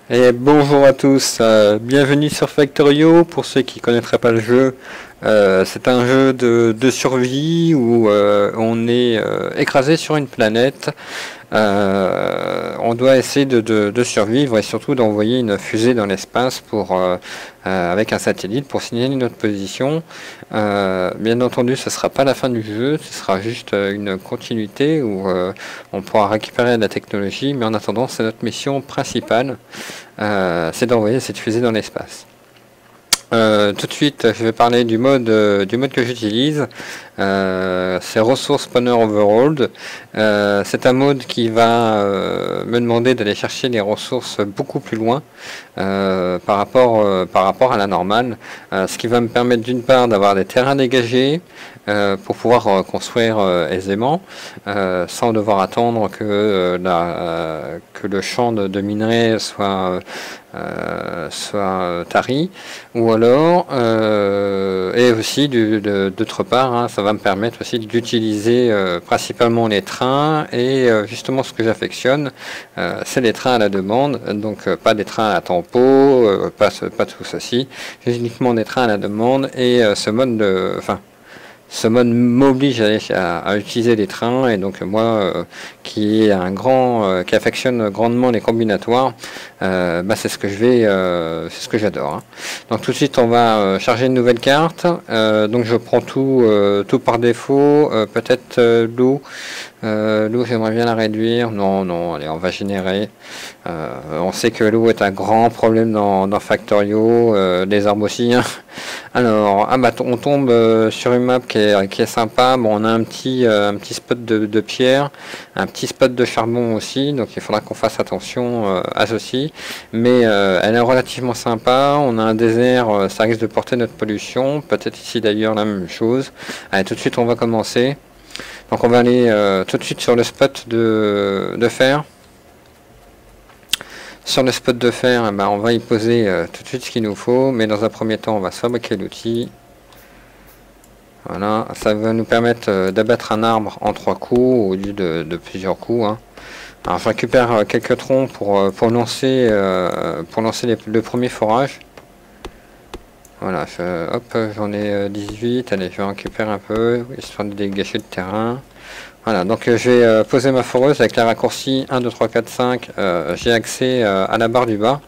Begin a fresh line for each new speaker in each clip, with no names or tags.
Et bonjour à tous, bienvenue sur Factorio. Pour ceux qui ne connaîtraient pas le jeu, c'est un jeu de survie où on est écrasé sur une planète. On doit essayer de survivre et surtout d'envoyer une fusée dans l'espace avec un satellite pour signaler notre position. Bien entendu, ce ne sera pas la fin du jeu, ce sera juste une continuité où on pourra récupérer de la technologie, mais en attendant, c'est notre mission principale, c'est d'envoyer cette fusée dans l'espace. Tout de suite, je vais parler du mode que j'utilise. C'est Resource Spawner Overworld. C'est un mode qui va me demander d'aller chercher les ressources beaucoup plus loin par rapport à la normale. Ce qui va me permettre d'une part d'avoir des terrains dégagés pour pouvoir construire aisément sans devoir attendre que le champ de minerais soit tari, ou alors et aussi d'autre part, ça va me permettre aussi d'utiliser principalement les trains et justement ce que j'affectionne, c'est les trains à la demande, donc pas des trains à tempo, pas tout ceci, uniquement des trains à la demande. Et ce mode m'oblige à utiliser les trains, et donc moi qui affectionne grandement les combinatoires, c'est ce que j'adore. Donc tout de suite on va charger une nouvelle carte. Donc je prends tout par défaut, peut-être l'eau. L'eau, j'aimerais bien la réduire. Non, allez, on va générer. On sait que l'eau est un grand problème dans Factorio, les arbres aussi. Alors, on tombe sur une map qui est sympa. Bon, on a un petit spot de pierre, un petit spot de charbon aussi, donc il faudra qu'on fasse attention à ceci. Mais elle est relativement sympa. On a un désert, ça risque de porter notre pollution. Peut-être ici d'ailleurs la même chose. Allez, tout de suite, on va commencer. Donc on va aller tout de suite sur le spot de fer. Sur le spot de fer, on va y poser tout de suite ce qu'il nous faut, mais dans un premier temps on va fabriquer l'outil. Voilà, ça va nous permettre d'abattre un arbre en 3 coups au lieu de plusieurs coups. Alors je récupère quelques troncs pour lancer le premier forage. Voilà, j'en ai 18, allez, je vais en récupérer un peu, histoire de dégager le terrain. Voilà, donc je vais poser ma foreuse avec les raccourcis 1, 2, 3, 4, 5, j'ai accès à la barre du bas,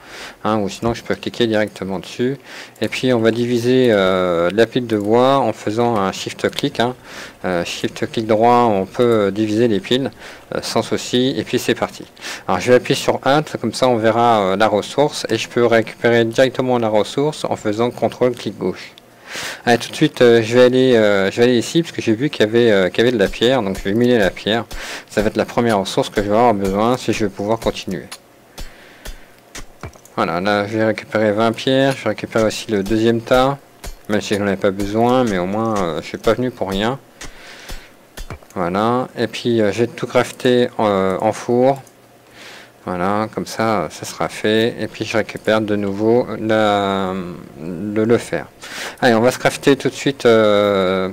ou sinon je peux cliquer directement dessus. Et puis on va diviser la pile de bois en faisant un shift-click. Shift-click droit, on peut diviser les piles sans souci, et puis c'est parti. Alors je vais appuyer sur Alt, comme ça on verra la ressource, et je peux récupérer directement la ressource en faisant CTRL clic gauche. Allez, tout de suite, je vais aller ici parce que j'ai vu qu'il y avait de la pierre, donc je vais miner la pierre. Ça va être la première ressource que je vais avoir besoin si je vais pouvoir continuer. Voilà, là je vais récupérer 20 pierres, je vais récupérer aussi le deuxième tas, même si je n'en ai pas besoin, mais au moins je suis pas venu pour rien. Voilà, et puis j'ai tout crafté en four. Voilà, comme ça, ça sera fait. Et puis je récupère de nouveau le fer. Allez, on va se crafter tout de suite un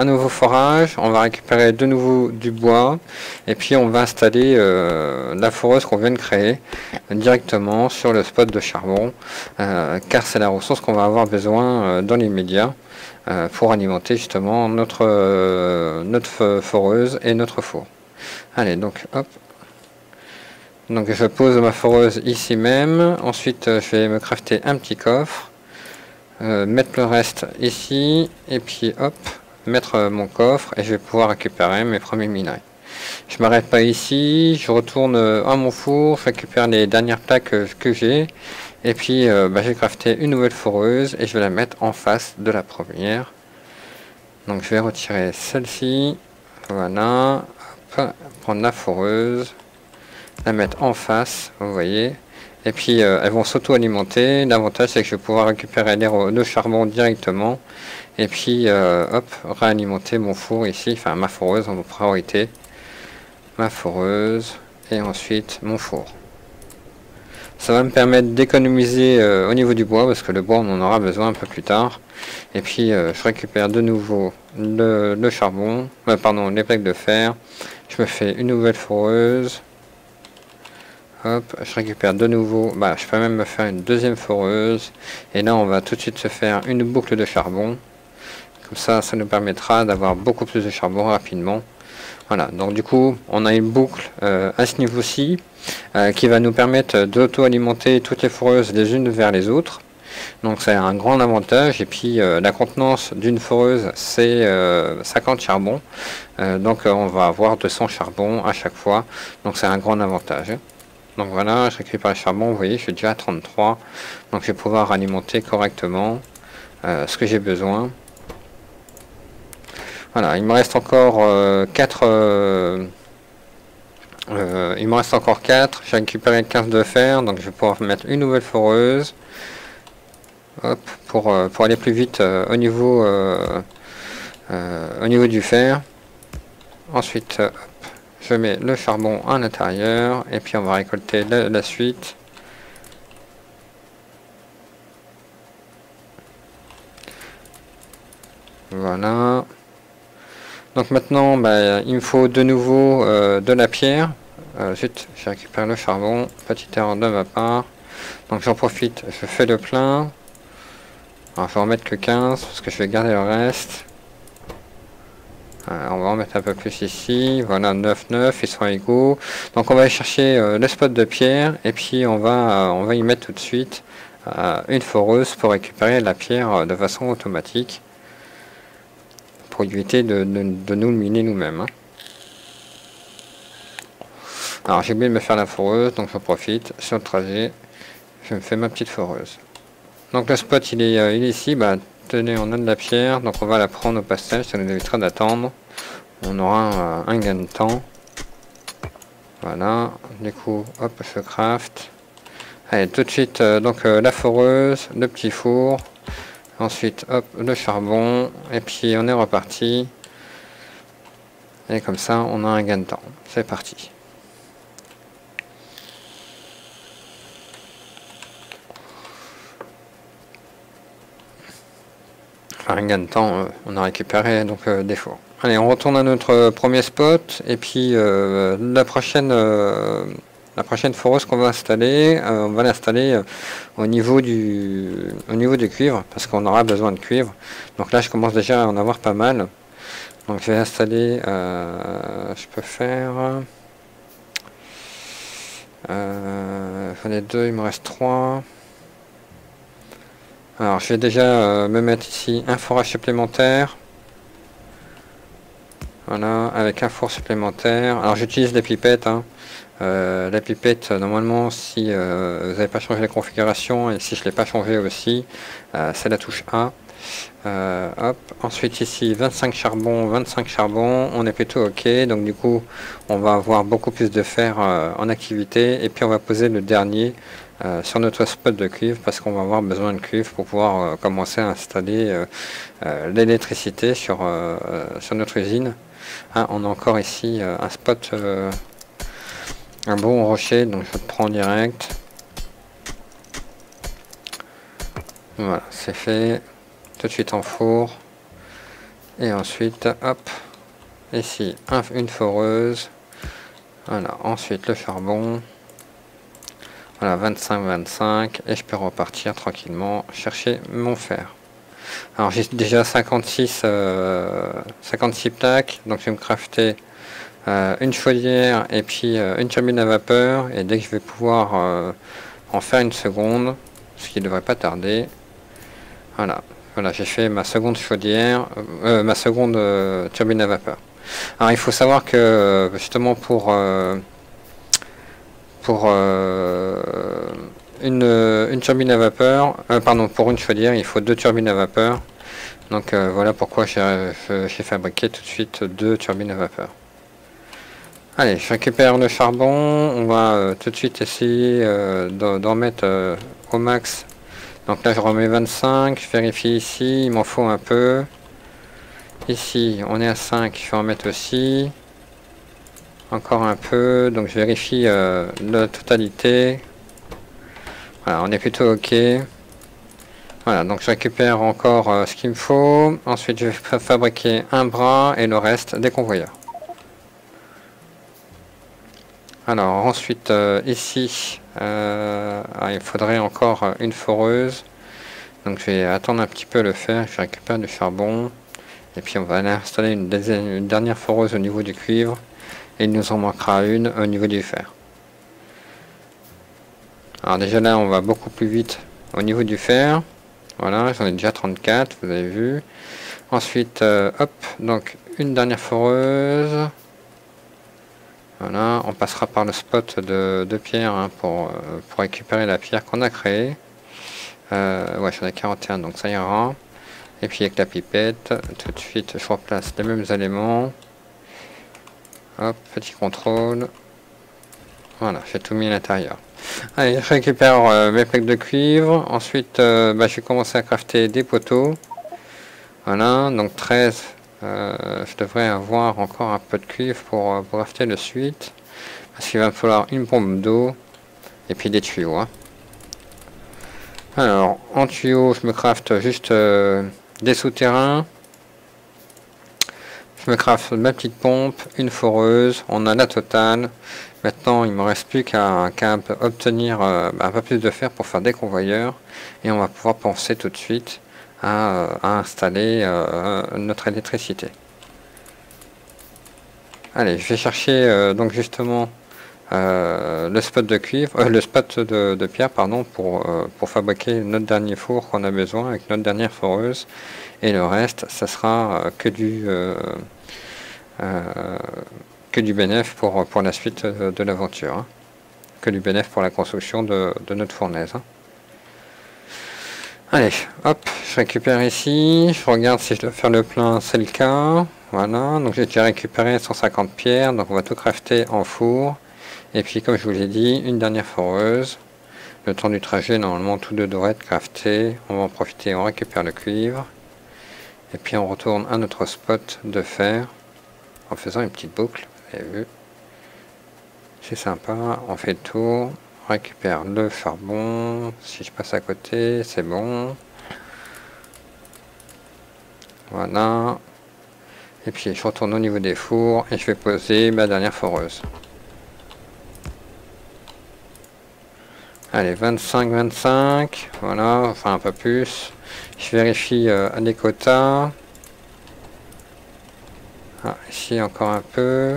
nouveau forage. On va récupérer de nouveau du bois. Et puis on va installer la foreuse qu'on vient de créer directement sur le spot de charbon. Car c'est la ressource qu'on va avoir besoin dans l'immédiat pour alimenter justement notre foreuse et notre four. Allez, donc hop. Donc je pose ma foreuse ici même, ensuite je vais me crafter un petit coffre, mettre le reste ici, et puis hop, mettre mon coffre, et je vais pouvoir récupérer mes premiers minerais. Je m'arrête pas ici, je retourne à mon four, je récupère les dernières plaques que j'ai, et puis j'ai crafté une nouvelle foreuse, et je vais la mettre en face de la première. Donc je vais retirer celle-ci, voilà, hop, prendre la foreuse, la mettre en face, vous voyez, et puis elles vont s'auto-alimenter. L'avantage c'est que je vais pouvoir récupérer le charbon directement, et puis hop, réalimenter mon four ici, enfin ma foreuse en priorité, ma foreuse, et ensuite mon four. Ça va me permettre d'économiser au niveau du bois, parce que le bois on en aura besoin un peu plus tard. Et puis je récupère de nouveau le charbon, les plaques de fer, je me fais une nouvelle foreuse. Hop, je récupère de nouveau, bah je peux même me faire une deuxième foreuse. Et là on va tout de suite se faire une boucle de charbon. Comme ça nous permettra d'avoir beaucoup plus de charbon rapidement. Voilà, donc du coup on a une boucle à ce niveau-ci qui va nous permettre d'auto-alimenter toutes les foreuses les unes vers les autres. Donc c'est un grand avantage. Et puis la contenance d'une foreuse c'est 50 charbons. Donc on va avoir 200 charbons à chaque fois. Donc c'est un grand avantage. Donc voilà, je récupère le charbon, vous voyez, je suis déjà à 33. Donc je vais pouvoir alimenter correctement ce que j'ai besoin. Voilà, il me reste encore 4. Il me reste encore 4. J'ai récupéré 15 de fer, donc je vais pouvoir mettre une nouvelle foreuse. Hop, pour aller plus vite au niveau du fer. Ensuite, hop, je mets le charbon à l'intérieur et puis on va récolter la suite. Voilà. Donc maintenant, bah, il me faut de nouveau de la pierre. Zut, j'ai récupéré le charbon. Petite erreur de ma part. Donc j'en profite, je fais le plein. Alors je vais en mettre que 15 parce que je vais garder le reste. On va en mettre un peu plus ici. Voilà, 9, 9, ils sont égaux. Donc on va aller chercher le spot de pierre. Et puis on va y mettre tout de suite une foreuse pour récupérer la pierre de façon automatique. Pour éviter de nous le miner nous-mêmes. Hein. Alors j'ai oublié de me faire la foreuse, donc j'en profite. Sur le trajet, je me fais ma petite foreuse. Donc le spot il est ici. Bah, tenez, on a de la pierre, donc on va la prendre au passage, ça nous évitera d'attendre. On aura un gain de temps. Voilà, du coup, hop, je craft. Allez, tout de suite, la foreuse, le petit four. Ensuite, hop, le charbon. Et puis, on est reparti. Et comme ça, on a un gain de temps. C'est parti. Enfin, un gain de temps, on a récupéré donc des fours. Allez, on retourne à notre premier spot. Et puis, la prochaine foreuse qu'on va installer, on va l'installer au niveau du cuivre, parce qu'on aura besoin de cuivre. Donc là, je commence déjà à en avoir pas mal. Donc je vais installer, je peux faire, j'en ai 2, il me reste 3. Alors je vais déjà me mettre ici un forage supplémentaire. Voilà, avec un four supplémentaire. Alors j'utilise les pipettes. Hein. La pipette, normalement, si vous n'avez pas changé la configuration et si je ne l'ai pas changé aussi, c'est la touche A. Hop. Ensuite ici 25 charbon, on est plutôt ok. Donc du coup, on va avoir beaucoup plus de fer en activité. Et puis on va poser le dernier sur notre spot de cuivre parce qu'on va avoir besoin de cuivre pour pouvoir commencer à installer l'électricité sur notre usine. Ah, on a encore ici un spot, un bon rocher, donc je le prends direct. Voilà, c'est fait. Tout de suite en four. Et ensuite, hop, ici une foreuse. Voilà, ensuite le charbon. Voilà, 25, et je peux repartir tranquillement chercher mon fer. Alors j'ai déjà 56 plaques, donc je vais me crafter une chaudière et puis une turbine à vapeur, et dès que je vais pouvoir en faire une seconde, ce qui ne devrait pas tarder. Voilà, j'ai fait ma seconde chaudière, ma seconde turbine à vapeur. Alors il faut savoir que justement pour une turbine à vapeur, pour une chaudière, il faut 2 turbines à vapeur. Donc voilà pourquoi j'ai fabriqué tout de suite 2 turbines à vapeur. Allez, je récupère le charbon. On va tout de suite essayer d'en mettre au max. Donc là je remets 25, je vérifie ici, il m'en faut un peu. Ici on est à 5, je vais en mettre aussi. Encore un peu, donc je vérifie la totalité. Voilà, on est plutôt ok. Voilà, donc je récupère encore ce qu'il me faut. Ensuite je vais fabriquer un bras et le reste des convoyeurs. Alors ensuite ici, il faudrait encore une foreuse. Donc je vais attendre un petit peu le fer, je récupère du charbon. Et puis on va aller installer une dernière foreuse au niveau du cuivre. Et il nous en manquera une au niveau du fer. Alors déjà là on va beaucoup plus vite au niveau du fer. Voilà, j'en ai déjà 34, vous avez vu. Ensuite, hop, donc une dernière foreuse. Voilà, on passera par le spot de pierre hein, pour récupérer la pierre qu'on a créée. Ouais, j'en ai 41, donc ça ira. Et puis avec la pipette, tout de suite, je replace les mêmes éléments. Hop, petit contrôle. Voilà, j'ai tout mis à l'intérieur. Allez, je récupère mes plaques de cuivre. Ensuite, je vais commencer à crafter des poteaux. Voilà, donc 13. Je devrais avoir encore un peu de cuivre pour crafter le suite. Parce qu'il va me falloir une pompe d'eau. Et puis des tuyaux. Hein. Alors, en tuyau, je me crafte juste des souterrains. Je me crafte ma petite pompe, une foreuse, on a la totale. Maintenant, il ne me reste plus qu'à obtenir un peu plus de fer pour faire des convoyeurs. Et on va pouvoir penser tout de suite à installer notre électricité. Allez, je vais chercher donc justement le spot de cuivre, le spot de pierre pardon, pour fabriquer notre dernier four qu'on a besoin avec notre dernière foreuse. Et le reste, ça sera que du bénéf pour la suite de l'aventure. Hein. Que du bénéf pour la construction de notre fournaise. Hein. Allez, hop, je récupère ici. Je regarde si je dois faire le plein, c'est le cas. Voilà, donc j'ai déjà récupéré 150 pierres. Donc on va tout crafter en four. Et puis comme je vous l'ai dit, une dernière foreuse. Le temps du trajet, normalement tous deux devraient être craftés. On va en profiter, on récupère le cuivre. Et puis on retourne à notre spot de fer en faisant une petite boucle, vous avez vu. C'est sympa, on fait le tour, on récupère le charbon, si je passe à côté, c'est bon. Voilà. Et puis je retourne au niveau des fours et je vais poser ma dernière foreuse. Allez, 25, voilà, enfin un peu plus. Je vérifie les quotas. Ah, ici encore un peu.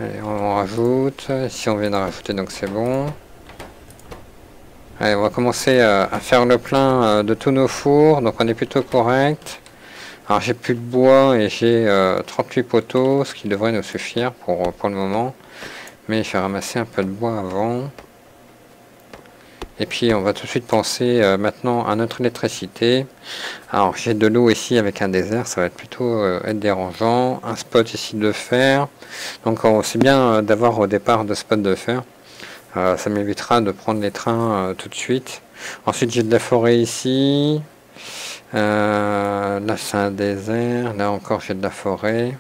Allez, on rajoute. Ici on vient de rajouter, donc c'est bon. Allez, on va commencer à faire le plein de tous nos fours. Donc on est plutôt correct. Alors j'ai plus de bois et j'ai 38 poteaux, ce qui devrait nous suffire pour le moment. Mais je vais ramasser un peu de bois avant. Et puis on va tout de suite penser maintenant à notre électricité. Alors j'ai de l'eau ici avec un désert, ça va être plutôt être dérangeant. Un spot ici de fer. Donc c'est bien d'avoir au départ de spot de fer. Ça m'évitera de prendre les trains tout de suite. Ensuite j'ai de la forêt ici. Là c'est un désert. Là encore j'ai de la forêt.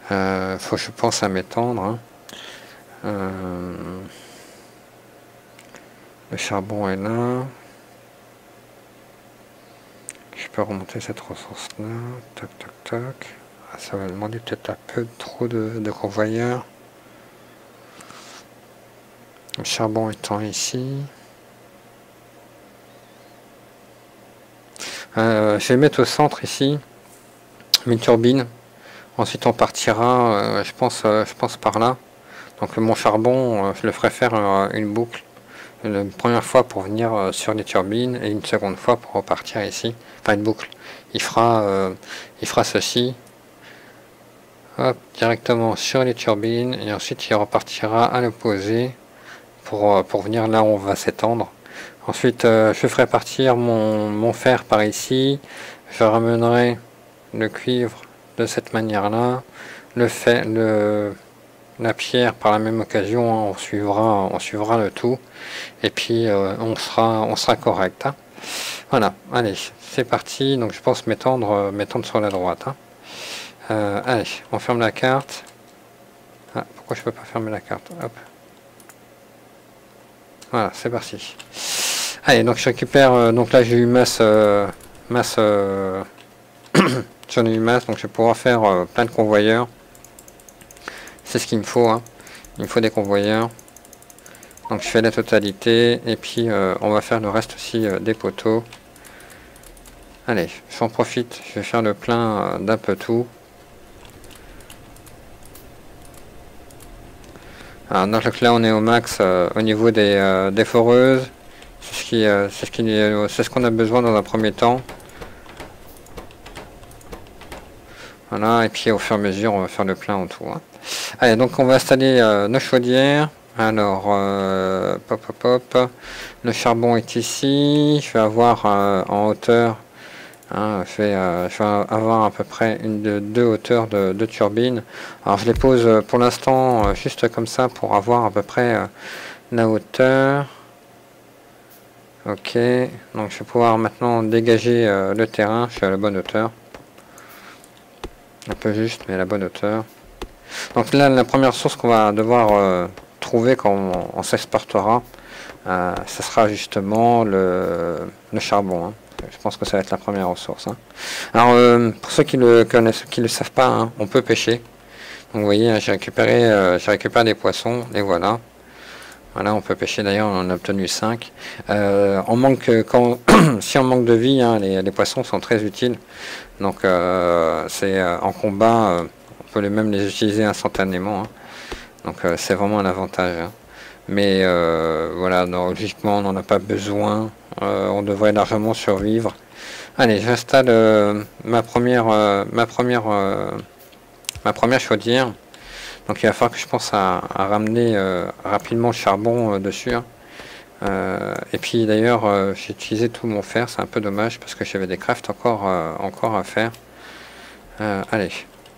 Faut je pense à m'étendre. Hein. Le charbon est là. Je peux remonter cette ressource là. Toc toc toc. Ah, ça va demander peut-être un peu trop de convoyeurs. Le charbon étant ici. Je vais mettre au centre ici mes turbines. Ensuite on partira, je pense par là. Donc mon charbon, je le ferai faire une boucle. Une première fois pour venir sur les turbines et une seconde fois pour repartir ici. Enfin une boucle. Il fera ceci. Hop, directement sur les turbines et ensuite il repartira à l'opposé pour venir là où on va s'étendre. Ensuite je ferai partir mon fer par ici. Je ramènerai le cuivre de cette manière là. La pierre par la même occasion, hein, on suivra le tout et puis on sera correct. Hein. Voilà, allez, c'est parti. Donc je pense m'étendre sur la droite. Hein. Allez, on ferme la carte. Ah, pourquoi je peux pas fermer la carte? Hop. Voilà, c'est parti. Allez, donc je récupère. Donc là j'ai eu masse. J'en ai eu masse, donc je vais pouvoir faire plein de convoyeurs. c'est ce qu'il me faut, hein. Il me faut des convoyeurs. Donc je fais la totalité et puis on va faire le reste aussi des poteaux. Allez, j'en profite, je vais faire le plein d'un peu tout. Alors donc là on est au max au niveau des foreuses. C'est ce qu'on a besoin dans un premier temps. Voilà, et puis au fur et à mesure on va faire le plein en tout, hein. Allez, donc on va installer nos chaudières. Alors, pop, pop, pop. Le charbon est ici. Je vais avoir en hauteur, hein, je vais avoir à peu près deux hauteurs de turbine. Alors, je les pose pour l'instant juste comme ça pour avoir à peu près la hauteur. Ok, donc je vais pouvoir maintenant dégager le terrain. Je suis à la bonne hauteur. Un peu juste, mais à la bonne hauteur. Donc là, la première source qu'on va devoir trouver quand on s'exportera, ce sera justement le charbon, hein. Je pense que ça va être la première ressource, hein. Alors pour ceux qui le connaissent, qui le savent pas, hein, on peut pêcher. Donc vous voyez, hein, j'ai récupéré des poissons et voilà. Voilà, on peut pêcher, d'ailleurs on en a obtenu 5. On manque si on manque de vie, hein, les poissons sont très utiles. Donc c'est en combat, on peut même les utiliser instantanément, hein. Donc c'est vraiment un avantage, hein. Mais voilà, non, logiquement on n'en a pas besoin. On devrait largement survivre. Allez, j'installe ma première chaudière. Donc il va falloir que je pense à ramener rapidement le charbon dessus, hein. Et puis d'ailleurs j'ai utilisé tout mon fer, c'est un peu dommage parce que j'avais des crafts encore à faire. Allez,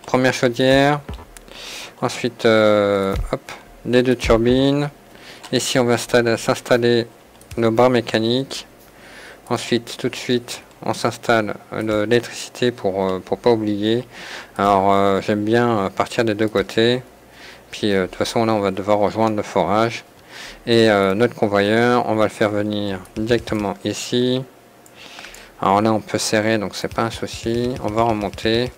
première chaudière. Ensuite hop, les deux turbines. Ici on va s'installer nos barres mécaniques. Ensuite tout de suite on s'installe l'électricité pour pas oublier. Alors j'aime bien partir des deux côtés. Puis de toute façon là on va devoir rejoindre le forage. Et notre convoyeur, on va le faire venir directement ici. Alors là on peut serrer, donc c'est pas un souci. On va remonter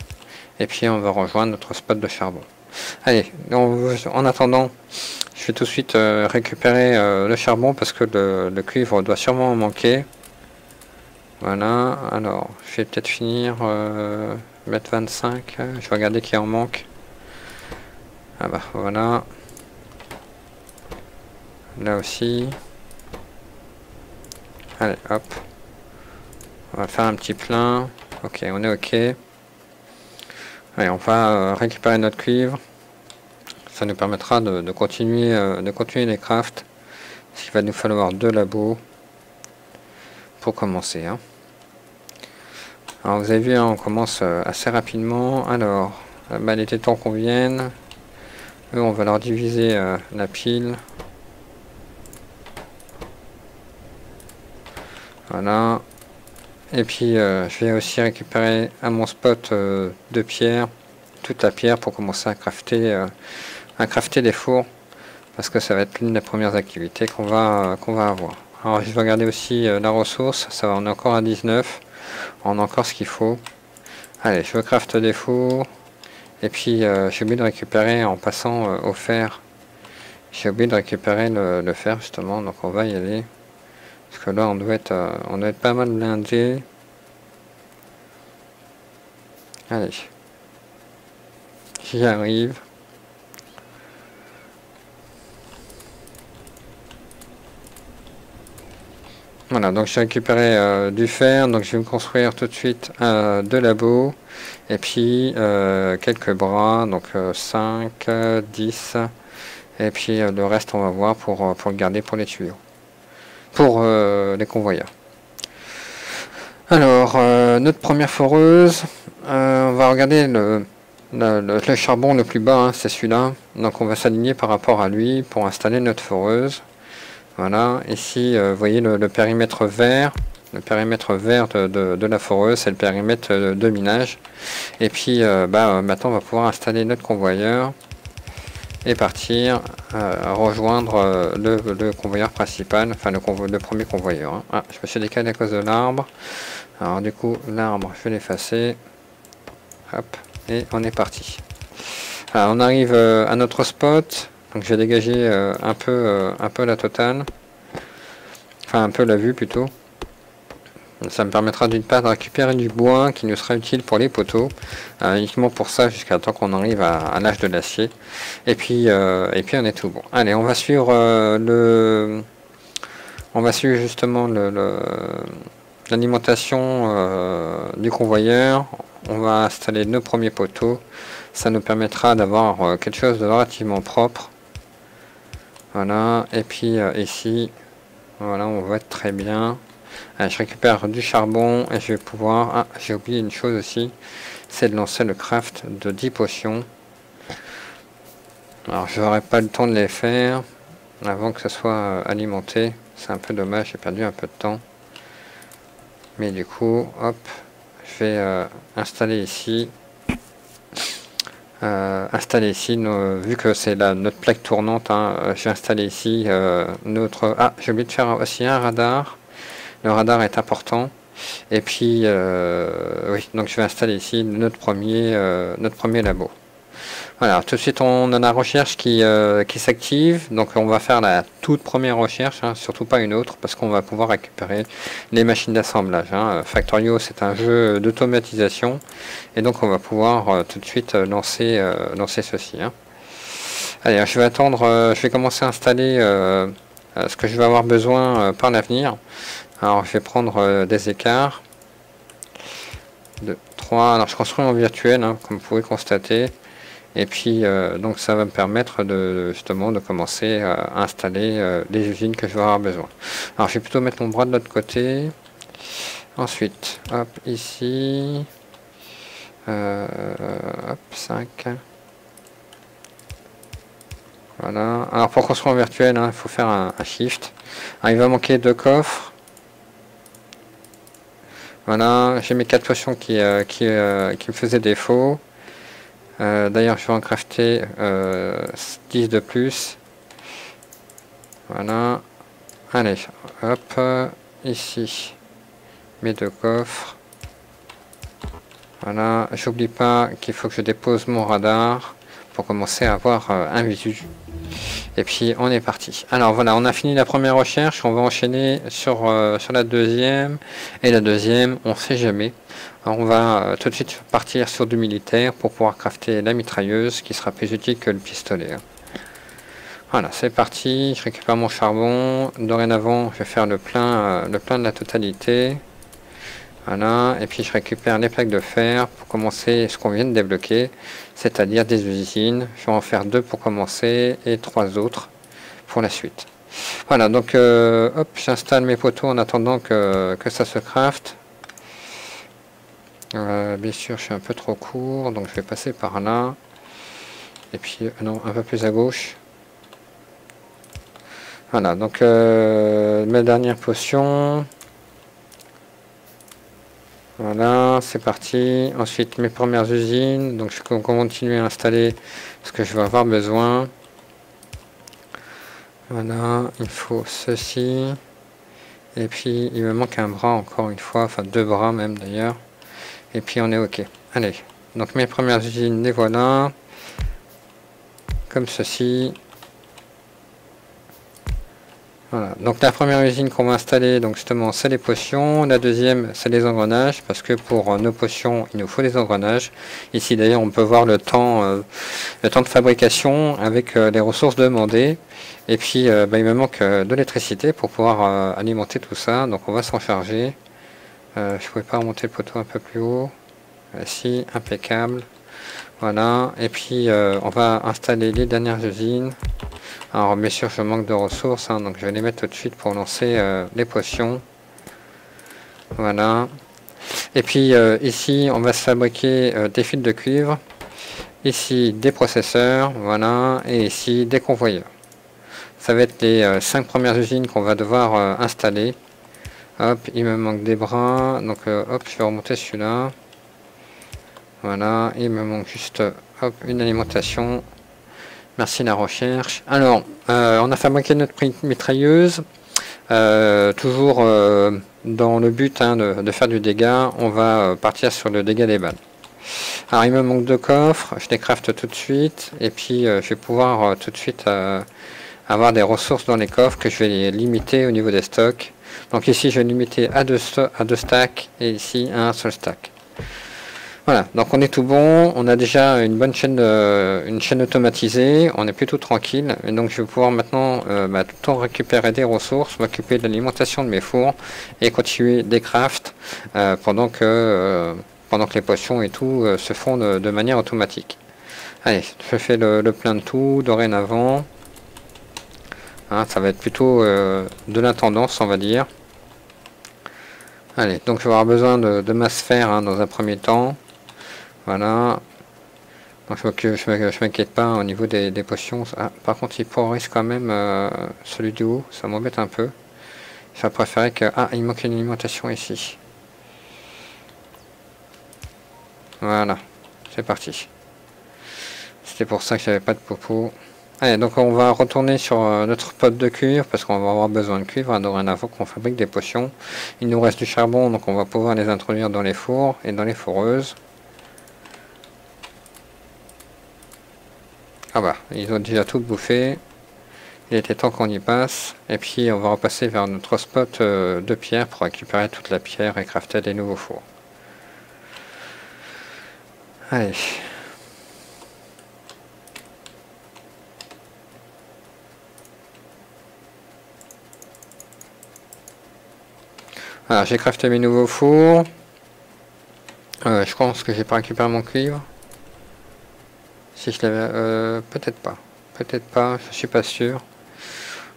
et puis on va rejoindre notre spot de charbon. Allez, en attendant, je vais tout de suite récupérer le charbon parce que le cuivre doit sûrement manquer. Voilà, alors je vais peut-être finir mettre 25. Je vais regarder qui en manque. Ah bah voilà. Là aussi. Allez, hop. On va faire un petit plein. Ok, on est ok. Allez, on va récupérer notre cuivre. Ça nous permettra de continuer les crafts. Parce qu'il va nous falloir 2 labos pour commencer, hein. Alors vous avez vu, hein, on commence assez rapidement. Alors, bah, les tétons qu'on vienne. Eux, on va leur diviser la pile. Voilà. Et puis je vais aussi récupérer à mon spot de pierre, toute la pierre pour commencer à crafter des fours. Parce que ça va être l'une des premières activités qu'on va avoir. Alors je vais regarder aussi la ressource, ça va, on est encore à 19. On a encore ce qu'il faut. Allez, je veux craft des fours. Et puis j'ai oublié de récupérer en passant au fer. J'ai oublié de récupérer le fer justement, donc on va y aller. Parce que là on doit être pas mal blindé. Allez. J'y arrive. Voilà, donc j'ai récupéré du fer, donc je vais me construire tout de suite 2 labos. Et puis quelques bras, donc 5, 10. Et puis le reste on va voir pour le garder pour les tuyaux. Pour les convoyeurs. Alors, notre première foreuse, on va regarder le charbon le plus bas, hein, c'est celui-là. Donc on va s'aligner par rapport à lui pour installer notre foreuse. Voilà, ici vous voyez le périmètre vert. Le périmètre vert de la foreuse, c'est le périmètre de minage. Et puis maintenant on va pouvoir installer notre convoyeur et partir rejoindre le convoyeur principal, enfin le premier convoyeur, hein. Ah, je me suis décalé à cause de l'arbre. Alors du coup l'arbre je vais l'effacer. Hop, et on est parti. Alors, on arrive à notre spot. Donc je vais dégager un peu la totale. Enfin un peu la vue plutôt. Ça me permettra d'une part de récupérer du bois qui nous sera utile pour les poteaux. Uniquement pour ça jusqu'à temps qu'on arrive à l'âge de l'acier. Et puis on est tout bon. Allez, on va suivre on va suivre justement l'alimentation du convoyeur. On va installer nos premiers poteaux. Ça nous permettra d'avoir quelque chose de relativement propre. Voilà, et puis ici, voilà, on va être très bien. Allez, je récupère du charbon et je vais pouvoir... Ah, j'ai oublié une chose aussi, c'est de lancer le craft de 10 potions. Alors, je n'aurai pas le temps de les faire avant que ça soit alimenté. C'est un peu dommage, j'ai perdu un peu de temps. Mais du coup, hop, je vais installer ici. Vu que c'est notre plaque tournante, hein, je vais installer ici notre... Ah, j'ai oublié de faire aussi un radar. Le radar est important. Et puis, oui, donc je vais installer ici notre premier labo. Voilà, tout de suite on a la recherche qui s'active. Donc on va faire la toute première recherche, hein, surtout pas une autre, parce qu'on va pouvoir récupérer les machines d'assemblage. Hein. Factorio, c'est un jeu d'automatisation. Et donc on va pouvoir tout de suite lancer ceci. Hein. Allez, je vais attendre, je vais commencer à installer ce que je vais avoir besoin par l'avenir. Alors je vais prendre des écarts. 2, 3. Alors je construis en virtuel, hein, comme vous pouvez constater. Et puis donc ça va me permettre justement de commencer à installer les usines que je vais avoir besoin. Alors je vais plutôt mettre mon bras de l'autre côté. Ensuite, hop, ici. Hop, 5. Voilà. Alors pour construire en virtuel, hein, il faut faire un shift. Alors, il va manquer 2 coffres. Voilà, j'ai mes 4 potions qui me faisaient défaut. D'ailleurs, je vais en crafter 10 de plus. Voilà. Allez, hop, ici, mes 2 coffres. Voilà, j'oublie pas qu'il faut que je dépose mon radar pour commencer à avoir un visu. Et puis on est parti. Alors voilà, on a fini la première recherche, on va enchaîner sur la deuxième. Et la deuxième, on sait jamais. Alors on va tout de suite partir sur du militaire pour pouvoir crafter la mitrailleuse qui sera plus utile que le pistolet. Hein. Voilà, c'est parti, je récupère mon charbon. Dorénavant, je vais faire le plein de la totalité. Voilà, et puis je récupère les plaques de fer pour commencer ce qu'on vient de débloquer, c'est-à-dire des usines. Je vais en faire 2 pour commencer et 3 autres pour la suite. Voilà, donc hop, j'installe mes poteaux en attendant que ça se crafte. Bien sûr, je suis un peu trop court, donc je vais passer par là. Et puis, non, un peu plus à gauche. Voilà, donc mes dernières potions. Voilà, c'est parti. Ensuite, mes premières usines. Donc, je vais continuer à installer ce que je vais avoir besoin. Voilà, il faut ceci. Et puis, il me manque un bras encore une fois. Enfin, 2 bras même d'ailleurs. Et puis, on est OK. Allez, donc mes premières usines, les voilà. Comme ceci. Voilà, donc la première usine qu'on va installer, donc justement, c'est les potions. La deuxième, c'est les engrenages, parce que pour nos potions, il nous faut des engrenages. Ici, d'ailleurs, on peut voir le temps de fabrication avec les ressources demandées. Et puis, il me manque de l'électricité pour pouvoir alimenter tout ça. Donc, on va s'en charger. Je ne pouvais pas remonter le poteau un peu plus haut. Ici, impeccable. Voilà, et puis on va installer les dernières usines. Alors bien sûr je manque de ressources, hein, donc je vais les mettre tout de suite pour lancer les potions. Voilà. Et puis ici on va se fabriquer des fils de cuivre. Ici des processeurs, voilà, et ici des convoyeurs. Ça va être les 5 premières usines qu'on va devoir installer. Hop, il me manque des bras, donc hop, je vais remonter celui-là. Voilà, il me manque juste hop, une alimentation. Merci la recherche. Alors, on a fabriqué notre mitrailleuse. Toujours dans le but hein, de faire du dégât, on va partir sur le dégât des balles. Alors il me manque 2 coffres, je les crafte tout de suite, et puis je vais pouvoir tout de suite avoir des ressources dans les coffres que je vais les limiter au niveau des stocks. Donc ici je vais limiter à 2 stacks, et ici à un seul stack. Voilà, donc on est tout bon, on a déjà une bonne chaîne, une chaîne automatisée, on est plutôt tranquille, et donc je vais pouvoir maintenant tout le temps récupérer des ressources, m'occuper de l'alimentation de mes fours, et continuer des crafts pendant que les potions et tout se font de manière automatique. Allez, je fais le plein de tout dorénavant. Hein, ça va être plutôt de la tendance, on va dire. Allez, donc je vais avoir besoin de ma sphère hein, dans un premier temps. Voilà. Donc je m'inquiète pas au niveau des potions. Ah, par contre, il polarise quand même celui du haut. Ça m'embête un peu. Je préférer que... Ah, il manque une alimentation ici. Voilà. C'est parti. C'était pour ça que j'avais pas de popo. Allez, donc on va retourner sur notre pot de cuivre parce qu'on va avoir besoin de cuivre dorénavant qu'on fabrique des potions. Il nous reste du charbon, donc on va pouvoir les introduire dans les fours et dans les foreuses. Ah bah, ils ont déjà tout bouffé. Il était temps qu'on y passe. Et puis on va repasser vers notre spot de pierre pour récupérer toute la pierre et crafter des nouveaux fours. Allez. Voilà, j'ai crafté mes nouveaux fours. Je pense que j'ai pas récupéré mon cuivre. Si je l'avais... peut-être pas. Peut-être pas, je suis pas sûr.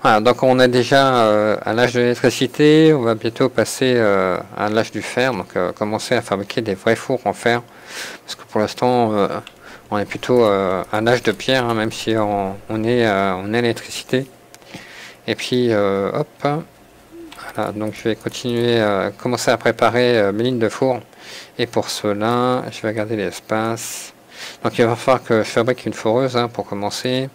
Voilà, donc on est déjà à l'âge de l'électricité, on va bientôt passer à l'âge du fer, donc commencer à fabriquer des vrais fours en fer. Parce que pour l'instant, on est plutôt à l'âge de pierre, hein, même si on est à l'électricité. Et puis, hop, voilà, donc je vais continuer à commencer à préparer mes lignes de four. Et pour cela, je vais garder l'espace. Donc il va falloir que je fabrique une foreuse hein, pour commencer.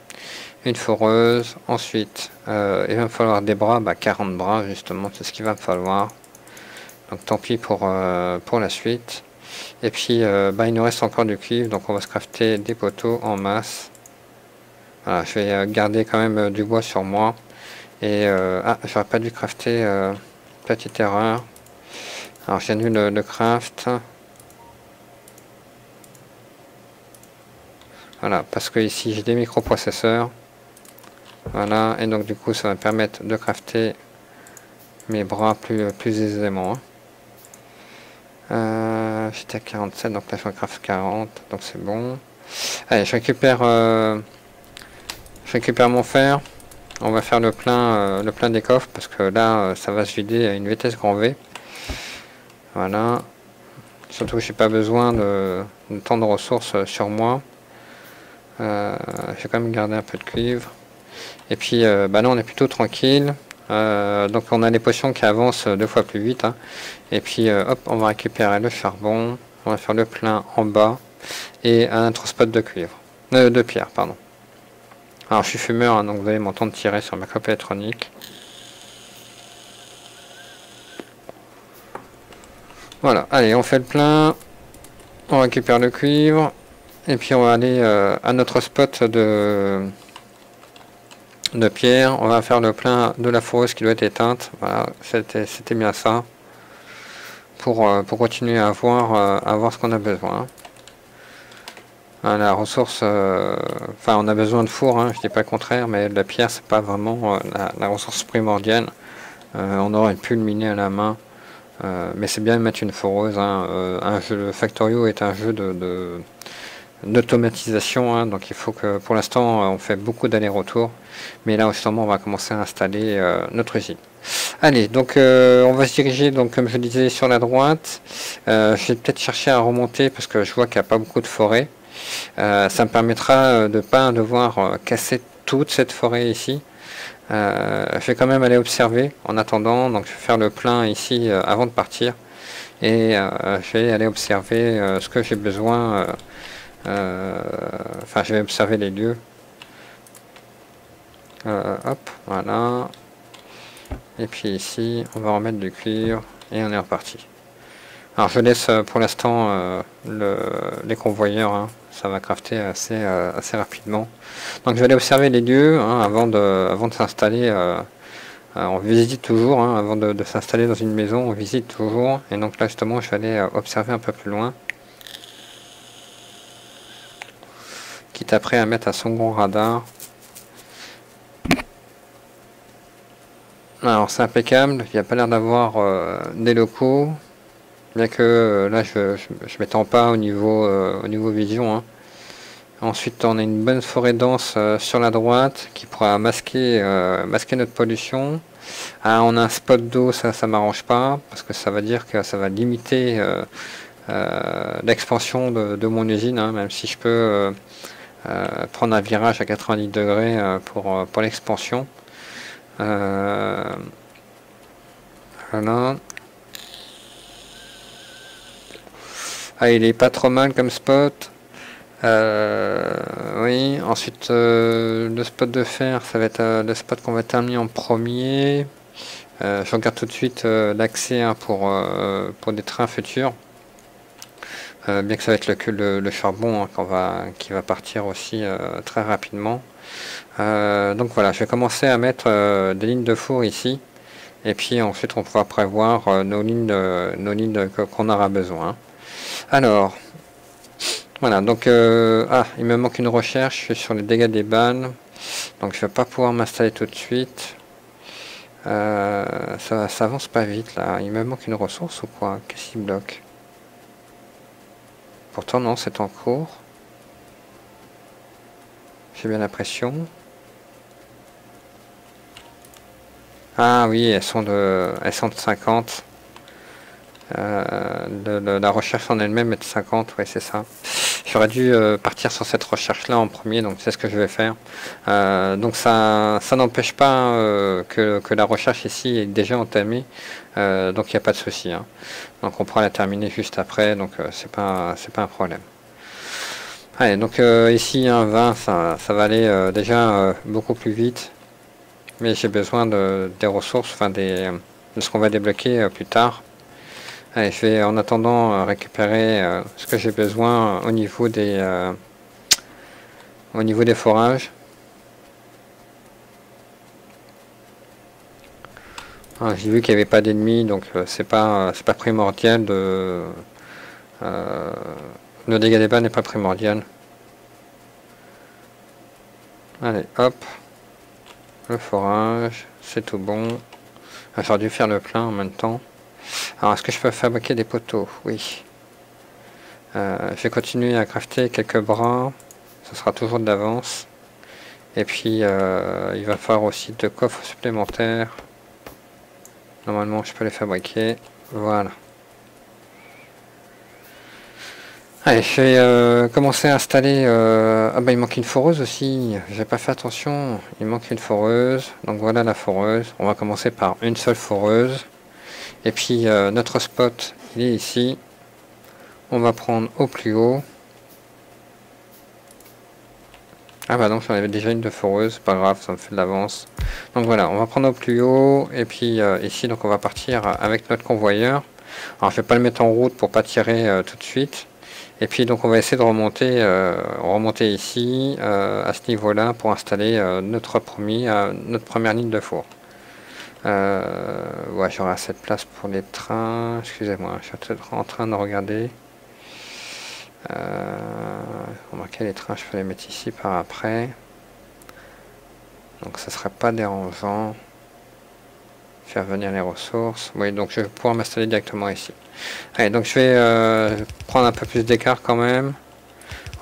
Une foreuse. Ensuite, il va me falloir des bras. 40 bras justement, c'est ce qu'il va me falloir. Donc tant pis pour la suite. Et puis il nous reste encore du cuivre. Donc on va se crafter des poteaux en masse. Voilà, je vais garder quand même du bois sur moi. Et j'aurais pas dû crafter. Petite erreur. Alors j'ai annulé le craft. Voilà, parce que ici j'ai des microprocesseurs. Voilà, et donc du coup ça va me permettre de crafter mes bras plus aisément. J'étais à 47, donc là je craft 40, donc c'est bon. Allez, je récupère mon fer. On va faire le plein des coffres parce que là ça va se vider à une vitesse grand V. Voilà. Surtout que j'ai pas besoin de tant de ressources sur moi. Je vais quand même garder un peu de cuivre. Et puis là on est plutôt tranquille. Donc on a les potions qui avancent 2 fois plus vite. Hein. Et puis hop, on va récupérer le charbon. On va faire le plein en bas. Et un autre spot de cuivre. De pierre, pardon. Alors je suis fumeur, hein, donc vous allez m'entendre tirer sur ma clope électronique. Voilà, allez, on fait le plein. On récupère le cuivre. Et puis on va aller à notre spot de pierre. On va faire le plein de la foreuse qui doit être éteinte. Voilà, c'était bien ça. Pour continuer à voir ce qu'on a besoin. Hein, la ressource, enfin on a besoin de four, hein, je dis pas le contraire, mais la pierre c'est pas vraiment la ressource primordiale. On aurait pu le miner à la main. Mais c'est bien de mettre une foreuse. Hein. Un jeu Factorio est un jeu d'automatisation, hein, donc il faut que pour l'instant on fait beaucoup d'allers-retours, mais là justement on va commencer à installer notre usine. Allez, donc on va se diriger, donc comme je disais, sur la droite. Je vais peut-être chercher à remonter parce que je vois qu'il n'y a pas beaucoup de forêt. Ça me permettra de ne pas devoir casser toute cette forêt ici. Je vais quand même aller observer en attendant, donc je vais faire le plein ici avant de partir et je vais aller observer ce que j'ai besoin. Enfin, je vais observer les lieux. Hop, voilà. Et puis ici, on va remettre du cuivre et on est reparti. Alors je laisse pour l'instant les convoyeurs, hein. Ça va crafter assez rapidement. Donc je vais aller observer les lieux, hein, avant de s'installer. On visite toujours, hein, avant de s'installer dans une maison, on visite toujours. Et donc là justement je vais aller observer un peu plus loin. Quitte après à mettre un second radar. Alors c'est impeccable, il n'y a pas l'air d'avoir des locaux. Bien que là je m'étends pas au niveau vision, hein. Ensuite on a une bonne forêt dense sur la droite qui pourra masquer notre pollution. Ah, on a un spot d'eau, ça m'arrange pas parce que ça va dire que ça va limiter l'expansion de mon usine, hein, même si je peux prendre un virage à 90 degrés pour l'expansion. Voilà. Ah, il est pas trop mal comme spot. Oui, ensuite le spot de fer, ça va être le spot qu'on va terminer en premier. Je regarde tout de suite l'accès, hein, pour des trains futurs. Bien que ça va être le charbon, hein, qui va partir aussi très rapidement. Donc voilà, je vais commencer à mettre des lignes de four ici. Et puis ensuite on pourra prévoir nos lignes qu'on aura besoin. Alors, voilà, donc il me manque une recherche, je suis sur les dégâts des balles. Donc je vais pas pouvoir m'installer tout de suite. Ça avance pas vite là, il me manque une ressource ou quoi? Qu'est-ce qui bloque? Pourtant non, c'est en cours. J'ai bien l'impression. Ah oui, elles sont de 50. La recherche en elle-même est de 50, ouais c'est ça. J'aurais dû partir sur cette recherche là en premier, donc c'est ce que je vais faire. Donc ça n'empêche pas que la recherche ici est déjà entamée, donc il n'y a pas de souci, hein. Donc on pourra la terminer juste après, donc c'est pas un problème. Allez, donc ici un 20, ça va aller déjà beaucoup plus vite, mais j'ai besoin des ressources, enfin de ce qu'on va débloquer plus tard. Allez, je vais en attendant récupérer ce que j'ai besoin au niveau des forages. Ah, j'ai vu qu'il n'y avait pas d'ennemis, donc c'est pas primordial de le dégât des balles n'est pas primordial. Allez, hop, le forage, c'est tout bon. J'aurais dû faire le plein en même temps. Alors, est-ce que je peux fabriquer des poteaux? Oui. Je vais continuer à crafter quelques bras. Ce sera toujours de l'avance. Et puis, il va falloir aussi 2 coffres supplémentaires. Normalement, je peux les fabriquer. Voilà. Allez, je vais commencer à installer... Ah bah, il manque une foreuse aussi. J'ai pas fait attention. Il manque une foreuse. Donc voilà la foreuse. On va commencer par une seule foreuse. Et puis notre spot, il est ici. On va prendre au plus haut. Ah bah non, j'en avais déjà une de foreuse, pas grave, ça me fait de l'avance. Donc voilà, on va prendre au plus haut. Et puis ici, donc on va partir avec notre convoyeur. Alors je vais pas le mettre en route pour pas tirer tout de suite. Et puis donc on va essayer de remonter ici, à ce niveau-là, pour installer notre première ligne de four. Ouais, j'aurai assez de place pour les trains. Excusez-moi, je suis peut-être en train de regarder. Remarquez, les trains, je peux les mettre ici par après. Donc ça serait pas dérangeant. Faire venir les ressources. Oui, donc je vais pouvoir m'installer directement ici. Allez, donc je vais prendre un peu plus d'écart quand même.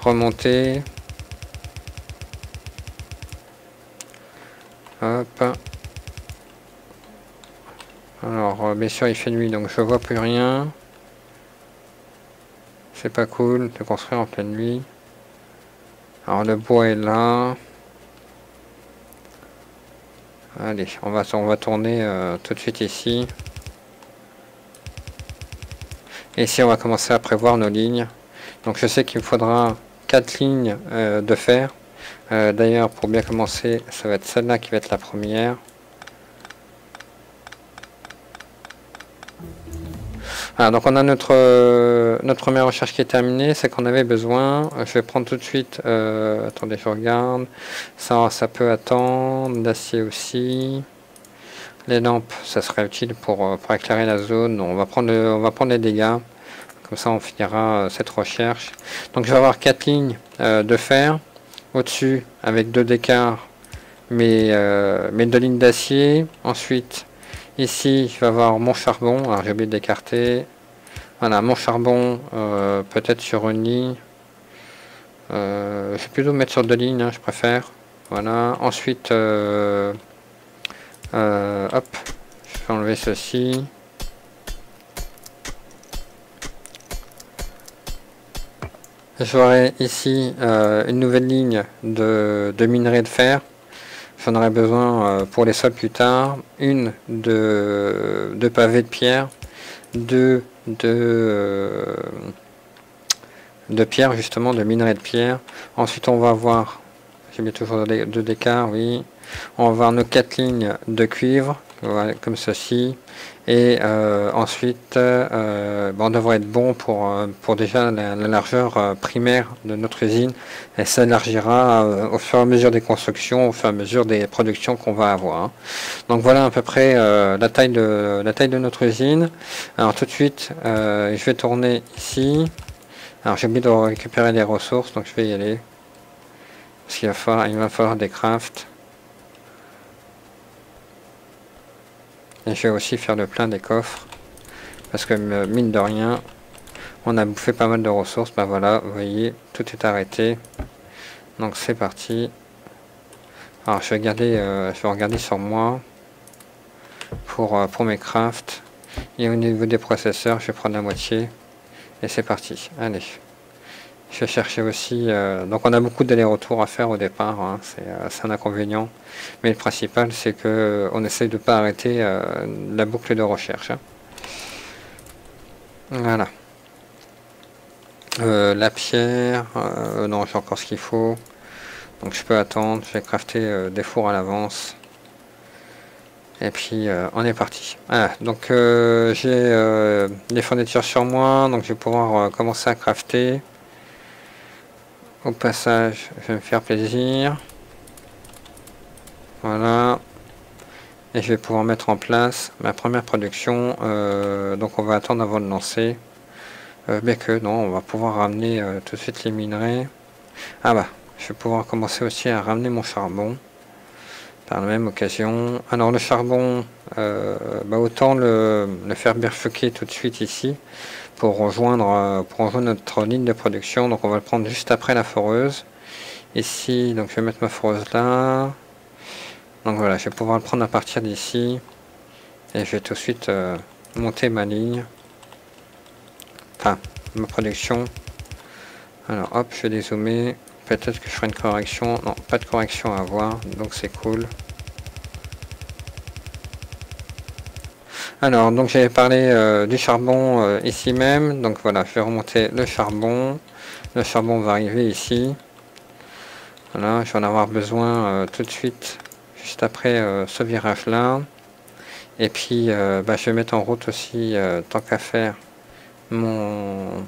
Remonter. Hop. Alors, bien sûr, il fait nuit, donc je vois plus rien. C'est pas cool de construire en pleine nuit. Alors, le bois est là. Allez, on va tourner tout de suite ici. Et ici, on va commencer à prévoir nos lignes. Donc, je sais qu'il me faudra 4 lignes de fer. D'ailleurs, pour bien commencer, ça va être celle-là qui va être la première. Alors, donc on a notre première recherche qui est terminée, c'est qu'on avait besoin, je vais prendre tout de suite, attendez je regarde, ça peut attendre, l'acier aussi, les lampes ça serait utile pour éclairer la zone, on va prendre les dégâts, comme ça on finira cette recherche. Donc je vais avoir 4 lignes de fer, au-dessus avec 2 d'écart, mes 2 lignes d'acier, ensuite ici, je vais avoir mon charbon. Alors, j'ai oublié d'écarter. Voilà, mon charbon, peut-être sur une ligne. Je vais plutôt mettre sur 2 lignes, hein, je préfère. Voilà. Ensuite, hop, je vais enlever ceci. J'aurai ici une nouvelle ligne de minerai de fer. J'en aurai besoin pour les sols plus tard. Une de pavés de pierre, deux de pierre, justement, de minerai de pierre. Ensuite, on va avoir, j'ai mis toujours 2 d'écart, oui. On va avoir nos 4 lignes de cuivre, voilà, comme ceci. Et ensuite, on devrait être bon pour déjà la largeur primaire de notre usine. Elle s'élargira au fur et à mesure des constructions, au fur et à mesure des productions qu'on va avoir. Hein. Donc voilà à peu près la taille de notre usine. Alors tout de suite, je vais tourner ici. Alors j'ai oublié de récupérer les ressources, donc je vais y aller. Parce qu'il va falloir des crafts. Et je vais aussi faire le plein des coffres. Parce que mine de rien, on a bouffé pas mal de ressources. Ben voilà, vous voyez, tout est arrêté. Donc c'est parti. Alors je vais regarder sur moi pour mes crafts. Et au niveau des processeurs, je vais prendre la moitié. Et c'est parti. Allez. Je vais chercher aussi... donc on a beaucoup d'allers-retours à faire au départ. Hein, c'est un inconvénient. Mais le principal, c'est que on essaye de ne pas arrêter la boucle de recherche. Hein. Voilà. La pierre... non, j'ai encore ce qu'il faut. Donc je peux attendre. Je vais crafter des fours à l'avance. Et puis on est parti. Voilà, donc j'ai les fournitures sur moi, donc je vais pouvoir commencer à crafter. Au passage, je vais me faire plaisir. Voilà. Et je vais pouvoir mettre en place ma première production. Donc on va attendre avant de lancer. Mais que non, on va pouvoir ramener tout de suite les minerais. Ah bah, je vais pouvoir commencer aussi à ramener mon charbon. Par la même occasion. Alors le charbon, autant le faire bifurquer tout de suite ici pour rejoindre notre ligne de production. Donc on va le prendre juste après la foreuse. Ici, donc je vais mettre ma foreuse là. Donc voilà, je vais pouvoir le prendre à partir d'ici. Et je vais tout de suite monter ma ligne. Enfin, ma production. Alors hop, je vais dézoomer. Peut-être que je ferai une correction. Non, pas de correction à avoir, donc c'est cool. Alors, donc j'avais parlé du charbon ici même. Donc voilà, je vais remonter le charbon. Le charbon va arriver ici. Voilà, je vais en avoir besoin tout de suite, juste après ce virage-là. Et puis, je vais mettre en route aussi, tant qu'à faire, mon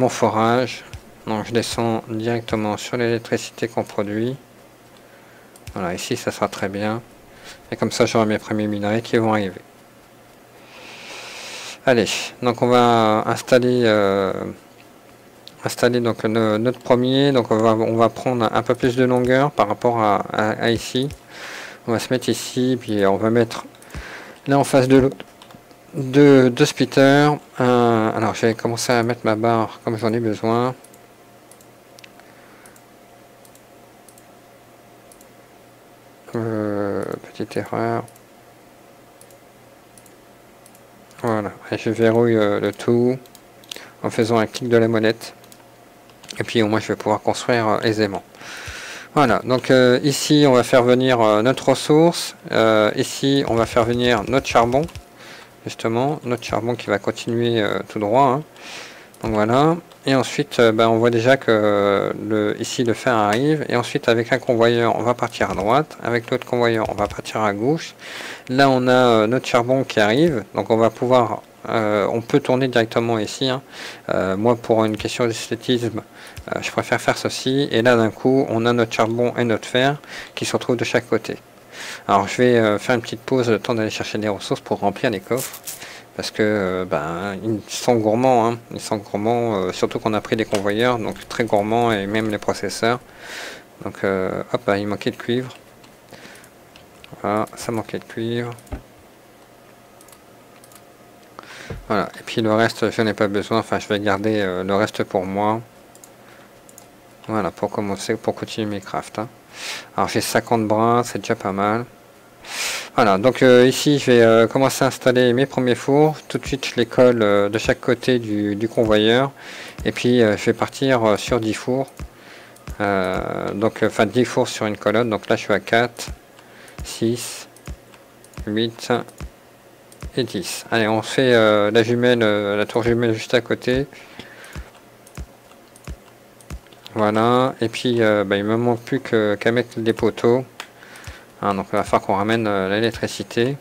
forage. Donc je descends directement sur l'électricité qu'on produit. Voilà, ici ça sera très bien. Et comme ça j'aurai mes premiers minerais qui vont arriver. Allez, donc on va installer donc notre premier. Donc on va prendre un peu plus de longueur par rapport à ici. On va se mettre ici, puis on va mettre là en face de l'autre deux splitters. Alors j'ai commencé à mettre ma barre comme j'en ai besoin. Petite erreur. Voilà, et je verrouille le tout en faisant un clic de la molette. Et puis au moins je vais pouvoir construire aisément. Voilà, donc ici on va faire venir notre ressource. Ici on va faire venir notre charbon. Justement, notre charbon qui va continuer tout droit. Hein. Donc voilà. Et ensuite, on voit déjà que ici le fer arrive. Et ensuite, avec un convoyeur, on va partir à droite. Avec l'autre convoyeur, on va partir à gauche. Là, on a notre charbon qui arrive. Donc on va pouvoir on peut tourner directement ici, hein. Moi, pour une question d'esthétisme, je préfère faire ceci. Et là, d'un coup, on a notre charbon et notre fer qui se retrouvent de chaque côté. Alors, je vais faire une petite pause, le temps d'aller chercher des ressources pour remplir les coffres. Parce que ils sont gourmands, hein. Ils sont gourmands, surtout qu'on a pris des convoyeurs, donc très gourmands, et même les processeurs. Donc, hop, il manquait de cuivre. Voilà, ça manquait de cuivre. Voilà, et puis le reste, je n'ai pas besoin, enfin je vais garder le reste pour moi. Voilà, pour commencer, pour continuer mes crafts, hein. Alors j'ai 50 brins, c'est déjà pas mal. Voilà, donc ici je vais commencer à installer mes premiers fours. Tout de suite je les colle de chaque côté du convoyeur. Et puis je vais partir sur 10 fours. Donc enfin 10 fours sur une colonne. Donc là je suis à 4, 6, 8 et 10. Allez, on fait la jumelle, la tour jumelle juste à côté. Voilà, et puis il me manque plus qu'à mettre des poteaux. Hein, donc il va falloir qu'on ramène l'électricité.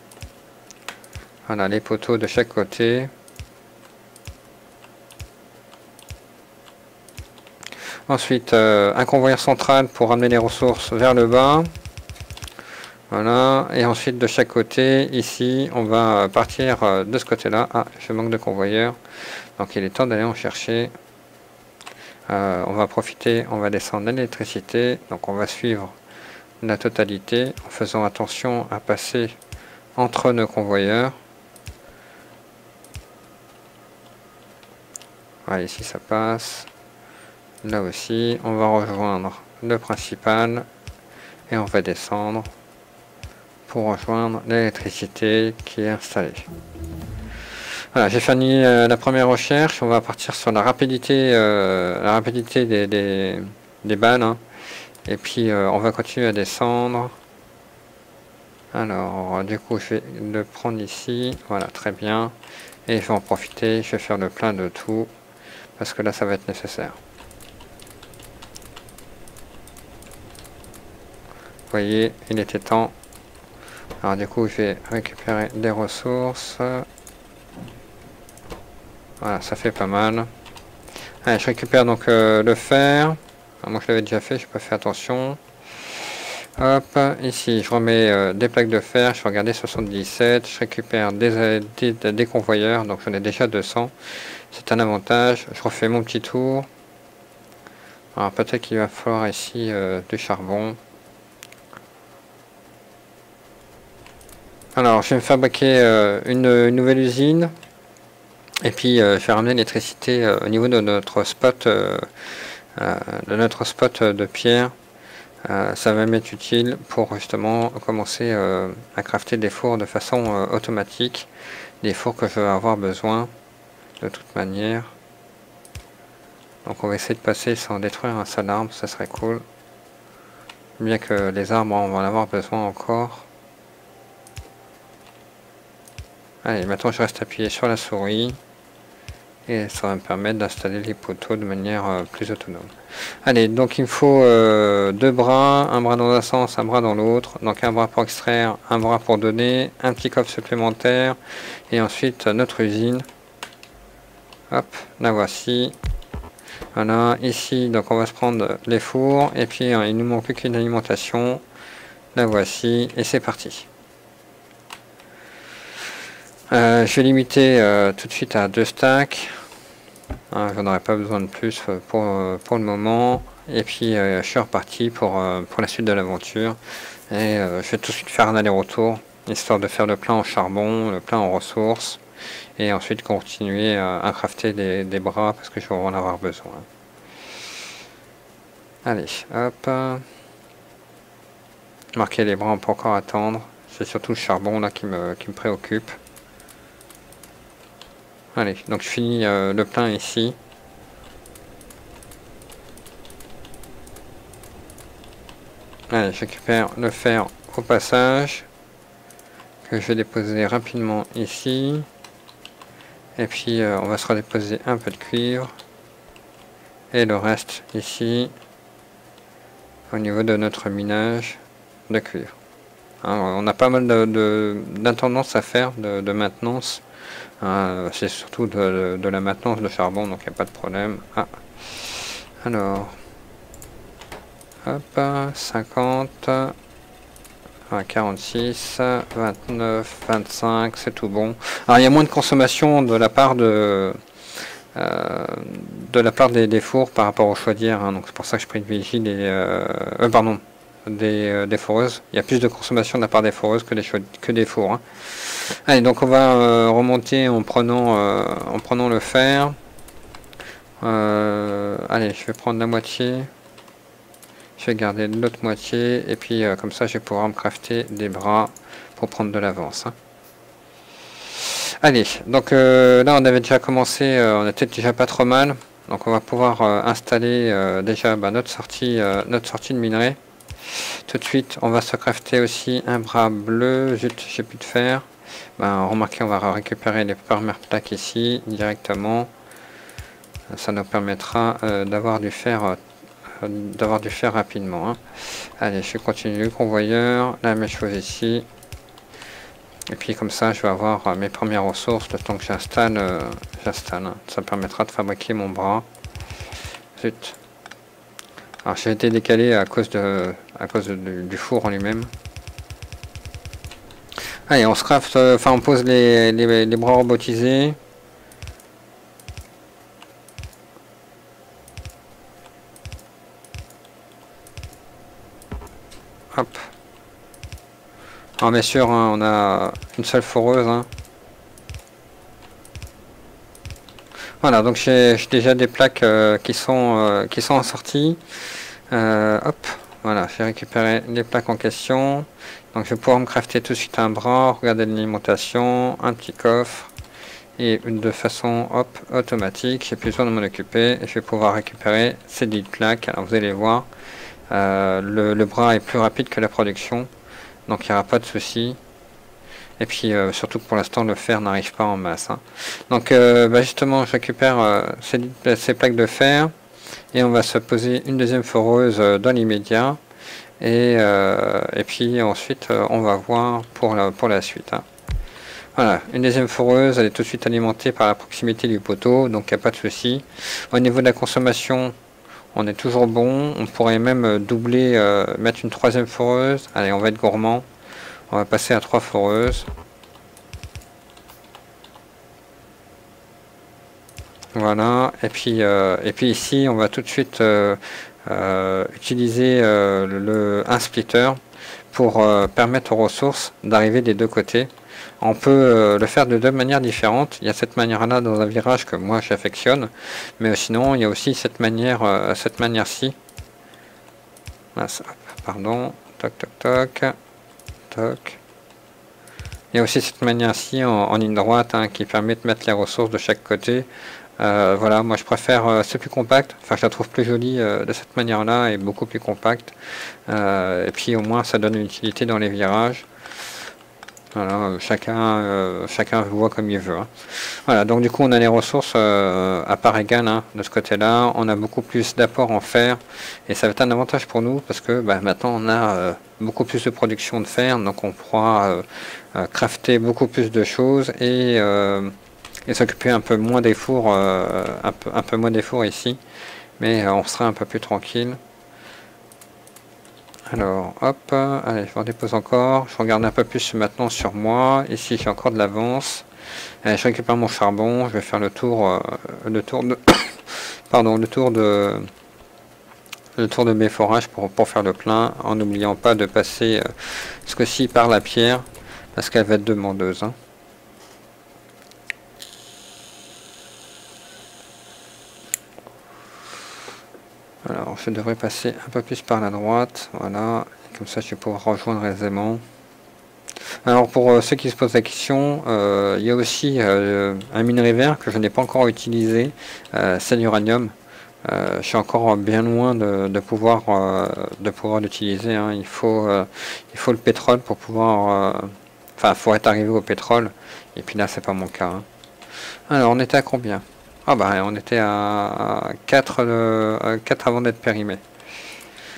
Voilà, les poteaux de chaque côté. Ensuite, un convoyeur central pour ramener les ressources vers le bas. Voilà, et ensuite de chaque côté, ici, on va partir de ce côté-là. Ah, je manque de convoyeur. Donc il est temps d'aller en chercher. On va profiter, on va descendre l'électricité. Donc on va suivre la totalité en faisant attention à passer entre nos convoyeurs. Voilà, ici ça passe. Là aussi, on va rejoindre le principal et on va descendre pour rejoindre l'électricité qui est installée. Voilà, j'ai fini la première recherche. On va partir sur la rapidité des balles, hein. Et puis on va continuer à descendre. Alors du coup je vais le prendre ici. Voilà, très bien. Et je vais en profiter, je vais faire le plein de tout. Parce que là ça va être nécessaire. Vous voyez, il était temps. Alors du coup je vais récupérer des ressources. Voilà, ça fait pas mal. Allez, je récupère donc le fer. Alors, moi je l'avais déjà fait, je n'ai pas fait attention. Hop, ici je remets des plaques de fer, je vais regarder 77. Je récupère des convoyeurs, donc j'en ai déjà 200. C'est un avantage. Je refais mon petit tour. Alors peut-être qu'il va falloir ici du charbon. Alors je vais me fabriquer une nouvelle usine. Et puis je vais ramener l'électricité au niveau de notre spot de pierre. Ça va m'être utile pour justement commencer à crafter des fours de façon automatique. Des fours que je vais avoir besoin de toute manière. Donc on va essayer de passer sans détruire un seul arbre, ça serait cool. Bien que les arbres on va en avoir besoin encore. Allez, maintenant je reste appuyé sur la souris. Et ça va me permettre d'installer les poteaux de manière plus autonome. Allez, donc il me faut deux bras, un bras dans un sens, un bras dans l'autre. Donc un bras pour extraire, un bras pour donner, un petit coffre supplémentaire. Et ensuite notre usine. Hop, la voici. Voilà, ici, donc on va se prendre les fours. Et puis il nous manque plus qu'une alimentation. La voici, et c'est parti. Je vais limiter tout de suite à 2 stacks. J'en aurais pas besoin de plus pour le moment. Et puis je suis reparti pour la suite de l'aventure. Et je vais tout de suite faire un aller-retour, histoire de faire le plein en charbon, le plein en ressources. Et ensuite continuer à crafter des bras parce que je vais en avoir besoin. Allez, hop. Marquer les bras, on peut encore attendre. C'est surtout le charbon là qui me préoccupe. Allez, donc je finis le plein ici. Allez, je récupère le fer au passage, que je vais déposer rapidement ici. Et puis on va se redéposer un peu de cuivre. Et le reste ici, au niveau de notre minage de cuivre. Hein, on a pas mal d'intendance à faire de maintenance. C'est surtout de la maintenance de charbon, donc il n'y a pas de problème. Ah. Alors, hop, 50, 46, 29, 25, c'est tout bon. Alors il y a moins de consommation de la part des fours par rapport aux chaudières, hein, donc c'est pour ça que je privilégie des foreuses. Il y a plus de consommation de la part des foreuses que des fours. Hein. Allez, donc on va remonter en prenant le fer. Allez, je vais prendre la moitié. Je vais garder l'autre moitié. Et puis comme ça, je vais pouvoir me crafter des bras pour prendre de l'avance. Hein. Allez, donc là on avait déjà commencé, on était déjà pas trop mal. Donc on va pouvoir installer déjà notre sortie de minerai. Tout de suite, on va se crafter aussi un bras bleu. Zut, j'ai plus de fer. Remarquez, on va récupérer les premières plaques ici directement. Ça nous permettra d'avoir du fer rapidement. Hein. Allez, je continue le convoyeur. La même chose ici. Et puis comme ça, je vais avoir mes premières ressources le temps que j'installe. Hein. Ça permettra de fabriquer mon bras. Zut. Alors j'ai été décalé à cause du four en lui-même. Allez, on se craft, on pose les bras robotisés. Hop. Alors bien sûr, hein, on a une seule foreuse. Hein. Voilà, donc j'ai déjà des plaques qui sont en sortie. Hop, voilà, j'ai récupéré les plaques en question. Donc je vais pouvoir me crafter tout de suite un bras, regarder l'alimentation, un petit coffre. Et de façon automatique, j'ai plus besoin de m'en occuper. Et je vais pouvoir récupérer ces 10 plaques. Alors vous allez voir, le bras est plus rapide que la production. Donc il n'y aura pas de souci. Et puis surtout que pour l'instant le fer n'arrive pas en masse. Hein. Donc justement je récupère ces plaques de fer. Et on va se poser une deuxième foreuse dans l'immédiat. Et puis ensuite on va voir pour la suite. Hein. Voilà, une deuxième foreuse, elle est tout de suite alimentée par la proximité du poteau, donc il n'y a pas de souci. Au niveau de la consommation, on est toujours bon. On pourrait même doubler, mettre une troisième foreuse. Allez, on va être gourmand. On va passer à 3 foreuses. Voilà, et puis ici, on va tout de suite utiliser un splitter pour permettre aux ressources d'arriver des deux côtés. On peut le faire de deux manières différentes. Il y a cette manière-là dans un virage que moi j'affectionne, mais sinon il y a aussi cette manière-ci. Pardon, toc toc toc, toc. Il y a aussi cette manière-ci en ligne droite hein, qui permet de mettre les ressources de chaque côté. Voilà, moi je préfère c'est plus compact, enfin je la trouve plus jolie de cette manière-là et beaucoup plus compacte. Et puis au moins ça donne une utilité dans les virages. Voilà, chacun voit comme il veut. Hein. Voilà, donc du coup on a les ressources à part égale hein, de ce côté-là. On a beaucoup plus d'apport en fer et ça va être un avantage pour nous parce que maintenant on a beaucoup plus de production de fer, donc on pourra crafter beaucoup plus de choses et s'occuper un peu moins des fours, un peu moins des fours ici, mais on sera un peu plus tranquille. Alors, hop, allez, je m'en dépose encore. Je regarde un peu plus maintenant sur moi. Ici, j'ai encore de l'avance. Je récupère mon charbon. Je vais faire le tour de mes forages pour faire le plein, en n'oubliant pas de passer ce coup-ci par la pierre, parce qu'elle va être demandeuse. Hein. Alors, je devrais passer un peu plus par la droite, voilà, comme ça je vais pouvoir rejoindre aisément. Alors pour ceux qui se posent la question, il y a aussi un minerai vert que je n'ai pas encore utilisé, c'est l'uranium. Je suis encore bien loin de pouvoir l'utiliser. Hein. Il faut le pétrole pour pouvoir... Enfin, il faut être arrivé au pétrole, et puis là c'est pas mon cas. Hein. Alors on était à combien ? Ah on était à 4 avant d'être périmé.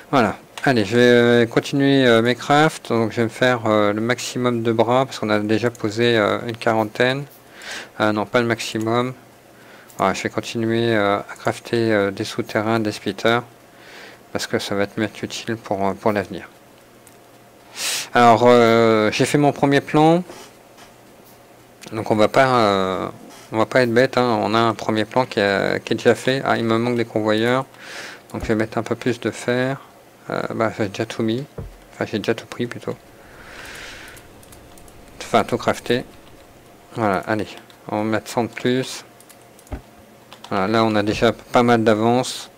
Voilà. Allez, je vais continuer mes crafts. Donc je vais me faire le maximum de bras parce qu'on a déjà posé une quarantaine. Non, pas le maximum. Voilà, je vais continuer à crafter des souterrains, des splitters parce que ça va être utile pour l'avenir. Alors j'ai fait mon premier plan. Donc on va pas être bête, hein. On a un premier plan qui est déjà fait. Ah, il me manque des convoyeurs. Donc je vais mettre un peu plus de fer. J'ai déjà tout mis. Enfin, j'ai déjà tout pris plutôt. Enfin, tout crafté. Voilà, allez. On va mettre 100 de plus. Voilà, là on a déjà pas mal d'avance.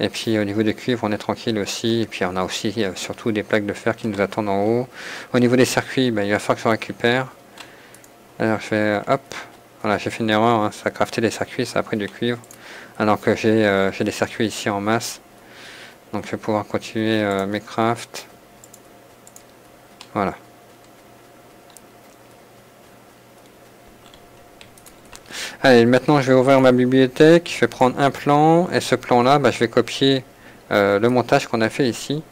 Et puis au niveau des cuivres, on est tranquille aussi. Et puis on a aussi surtout des plaques de fer qui nous attendent en haut. Au niveau des circuits, il va falloir que je récupère. Alors je vais, hop. Voilà, j'ai fait une erreur, hein. Ça a crafté des circuits, ça a pris du cuivre. Alors que j'ai des circuits ici en masse. Donc je vais pouvoir continuer mes crafts. Voilà. Allez, maintenant je vais ouvrir ma bibliothèque, je vais prendre un plan, et ce plan là, je vais copier le montage qu'on a fait ici.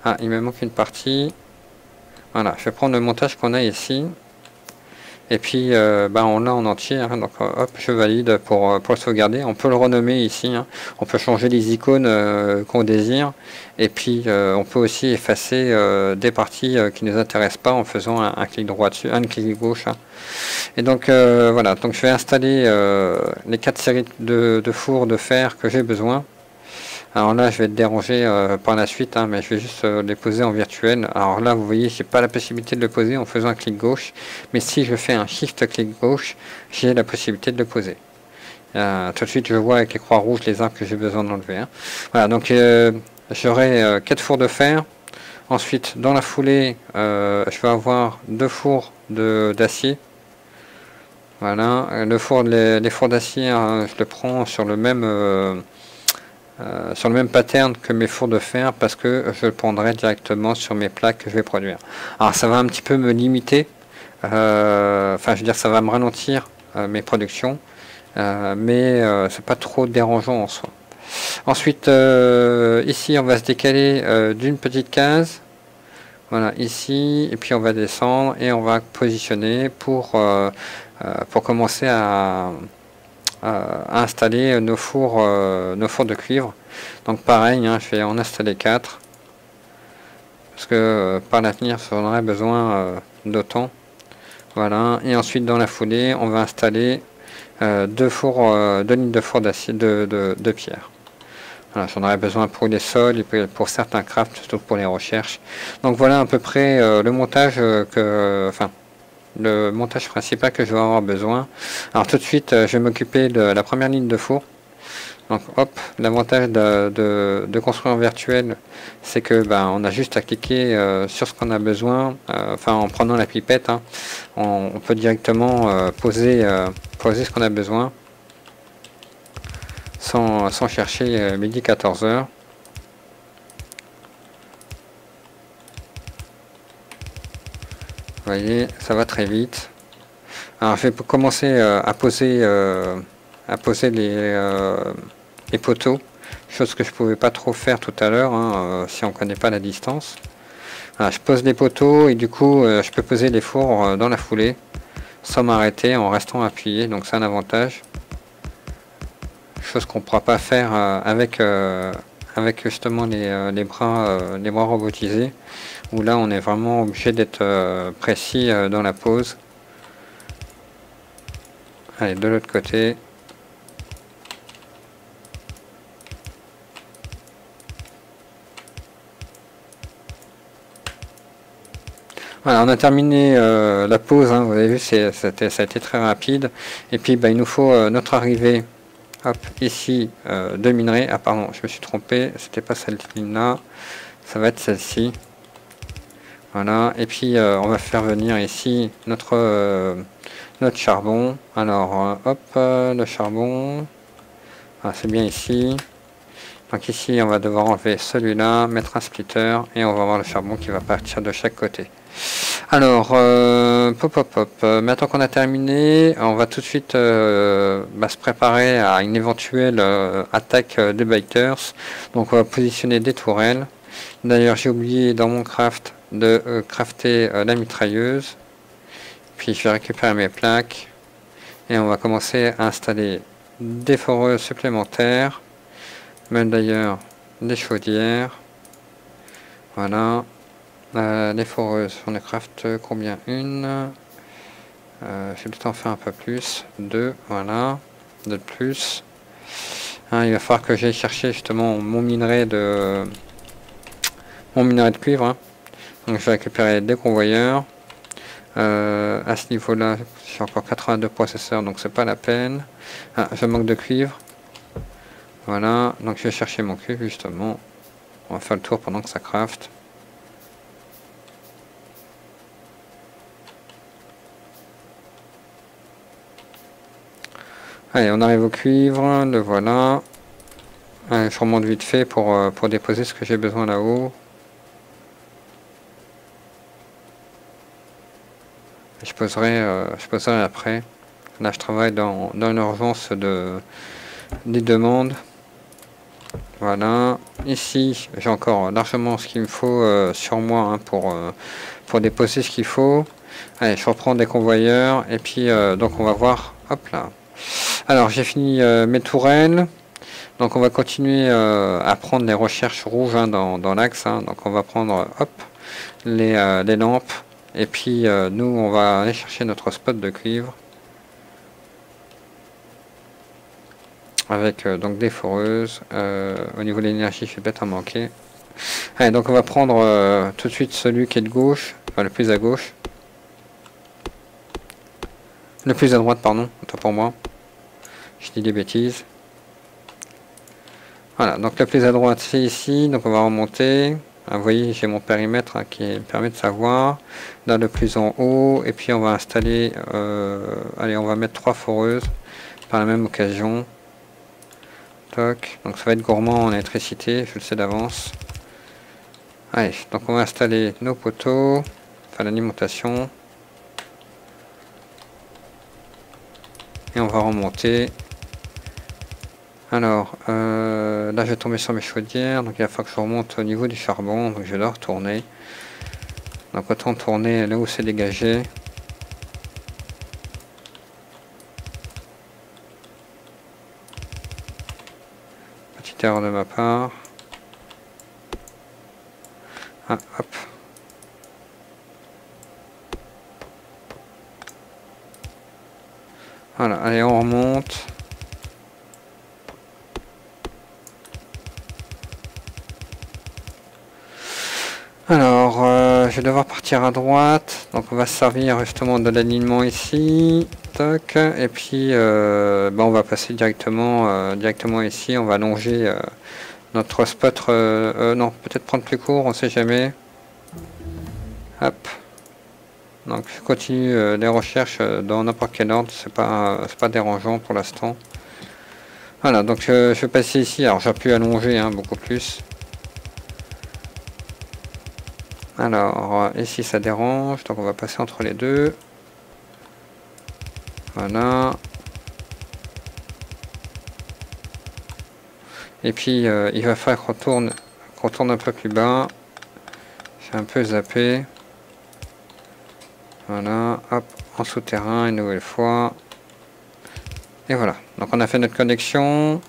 Ah, il me manque une partie. Voilà, je vais prendre le montage qu'on a ici. Et puis on l'a en entier, hein, donc hop, je valide pour le sauvegarder. On peut le renommer ici, hein. On peut changer les icônes qu'on désire. Et puis on peut aussi effacer des parties qui ne nous intéressent pas en faisant un clic droit dessus, un clic gauche. Hein. Et donc voilà, donc je vais installer les 4 séries de fours de fer que j'ai besoin. Alors là, je vais être dérangé par la suite, hein, mais je vais juste les poser en virtuel. Alors là, vous voyez, j'ai pas la possibilité de le poser en faisant un clic gauche, mais si je fais un shift clic gauche, j'ai la possibilité de le poser. Tout de suite, je vois avec les croix rouges les arbres que j'ai besoin d'enlever. Hein. Voilà, donc j'aurai 4 fours de fer. Ensuite, dans la foulée, je vais avoir 2 fours d'acier. Voilà, les fours d'acier, hein, je le prends sur le même pattern que mes fours de fer parce que je le prendrai directement sur mes plaques que je vais produire. Alors ça va un petit peu me limiter, enfin je veux dire ça va me ralentir mes productions, mais c'est pas trop dérangeant en soi. Ensuite ici on va se décaler d'une petite case, voilà ici, et puis on va descendre et on va positionner pour commencer à installer nos fours de cuivre. Donc pareil, hein, je vais en installer 4 parce que par l'avenir on aurait besoin d'autant. Voilà, et ensuite dans la foulée on va installer 2 lignes de fours d'acier de pierre. Voilà, j'en aurais besoin pour les sols et pour certains crafts, surtout pour les recherches. Donc voilà à peu près le montage le montage principal que je vais avoir besoin. Alors tout de suite je vais m'occuper de la première ligne de four. Donc hop, l'avantage de construire en virtuel, c'est que on a juste à cliquer sur ce qu'on a besoin, en prenant la pipette, hein, on peut directement poser ce qu'on a besoin sans chercher midi 14h. Vous voyez, ça va très vite. Alors je vais commencer à poser les poteaux, chose que je pouvais pas trop faire tout à l'heure, hein, si on connaît pas la distance. Voilà, je pose les poteaux et du coup je peux poser les fours dans la foulée sans m'arrêter en restant appuyé, donc c'est un avantage, chose qu'on ne pourra pas faire avec justement les bras robotisés, où là on est vraiment obligé d'être précis dans la pose. Allez, de l'autre côté. Voilà, on a terminé la pause, hein, vous avez vu, ça a été très rapide. Et puis il nous faut notre arrivée, hop, ici, de minerai. Ah pardon, je me suis trompé, c'était pas celle-là, ça va être celle-ci. Voilà, et puis on va faire venir ici notre charbon. Alors hop, le charbon, ah, c'est bien ici. Donc ici on va devoir enlever celui-là, mettre un splitter et on va avoir le charbon qui va partir de chaque côté. Alors maintenant qu'on a terminé, on va tout de suite se préparer à une éventuelle attaque des biters. Donc on va positionner des tourelles D'ailleurs, j'ai oublié dans mon craft de crafter la mitrailleuse. Puis je vais récupérer mes plaques. Et on va commencer à installer des foreuses supplémentaires. Même d'ailleurs des chaudières. Voilà. Les foreuses, on les craft combien? Une. Je vais peut-être en faire un peu plus. Deux, voilà. Deux de plus. Il va falloir que j'aille chercher justement mon minerai de cuivre. Hein. Donc je vais récupérer des convoyeurs. À ce niveau là j'ai encore 82 processeurs, donc c'est pas la peine. Je manque de cuivre. Voilà, donc je vais chercher mon cuivre justement. On va faire le tour pendant que ça craft. Allez, on arrive au cuivre, le voilà. Allez, je remonte vite fait pour déposer ce que j'ai besoin là-haut. Je poserai après. Là, je travaille dans l'urgence des demandes. Voilà. Ici, j'ai encore largement ce qu'il me faut sur moi hein, pour déposer ce qu'il faut. Allez, je reprends des convoyeurs. Et puis, donc, on va voir. Hop là. Alors, j'ai fini mes tourelles. Donc, on va continuer à prendre les recherches rouges hein, dans l'axe. Hein. Donc, on va prendre hop, les lampes. Et puis nous on va aller chercher notre spot de cuivre avec donc des foreuses. Au niveau de l'énergie je vais peut-être en manquer. Allez, donc on va prendre tout de suite celui qui est de gauche, enfin le plus à gauche, le plus à droite pardon, autant pour moi, je dis des bêtises. Voilà, donc le plus à droite c'est ici, donc on va remonter. Vous voyez, j'ai mon périmètre hein, qui me permet de savoir. Là, le plus en haut. Et puis, on va installer... allez, on va mettre 3 foreuses par la même occasion. Toc. Donc, ça va être gourmand en électricité. Je le sais d'avance. Allez, donc on va installer nos poteaux. Enfin, l'alimentation. Et on va remonter. Alors, là je vais tomber sur mes chaudières, donc il va falloir que je remonte au niveau du charbon, donc je dois retourner. Donc autant tourner là où c'est dégagé. Petite erreur de ma part. Ah, hop. Voilà, allez on remonte. Alors, je vais devoir partir à droite, donc on va se servir justement de l'alignement ici, toc, et puis on va passer directement ici, on va longer notre spot, non, peut-être prendre plus court, on sait jamais. Hop, donc je continue les recherches dans n'importe quel ordre, c'est pas dérangeant pour l'instant. Voilà, donc je vais passer ici, alors j'ai pu allonger hein, beaucoup plus. Alors, ici ça dérange, donc on va passer entre les deux. Voilà. Et puis, il va falloir qu'on tourne un peu plus bas. J'ai un peu zappé. Voilà, hop, en souterrain une nouvelle fois. Et voilà, donc on a fait notre connexion.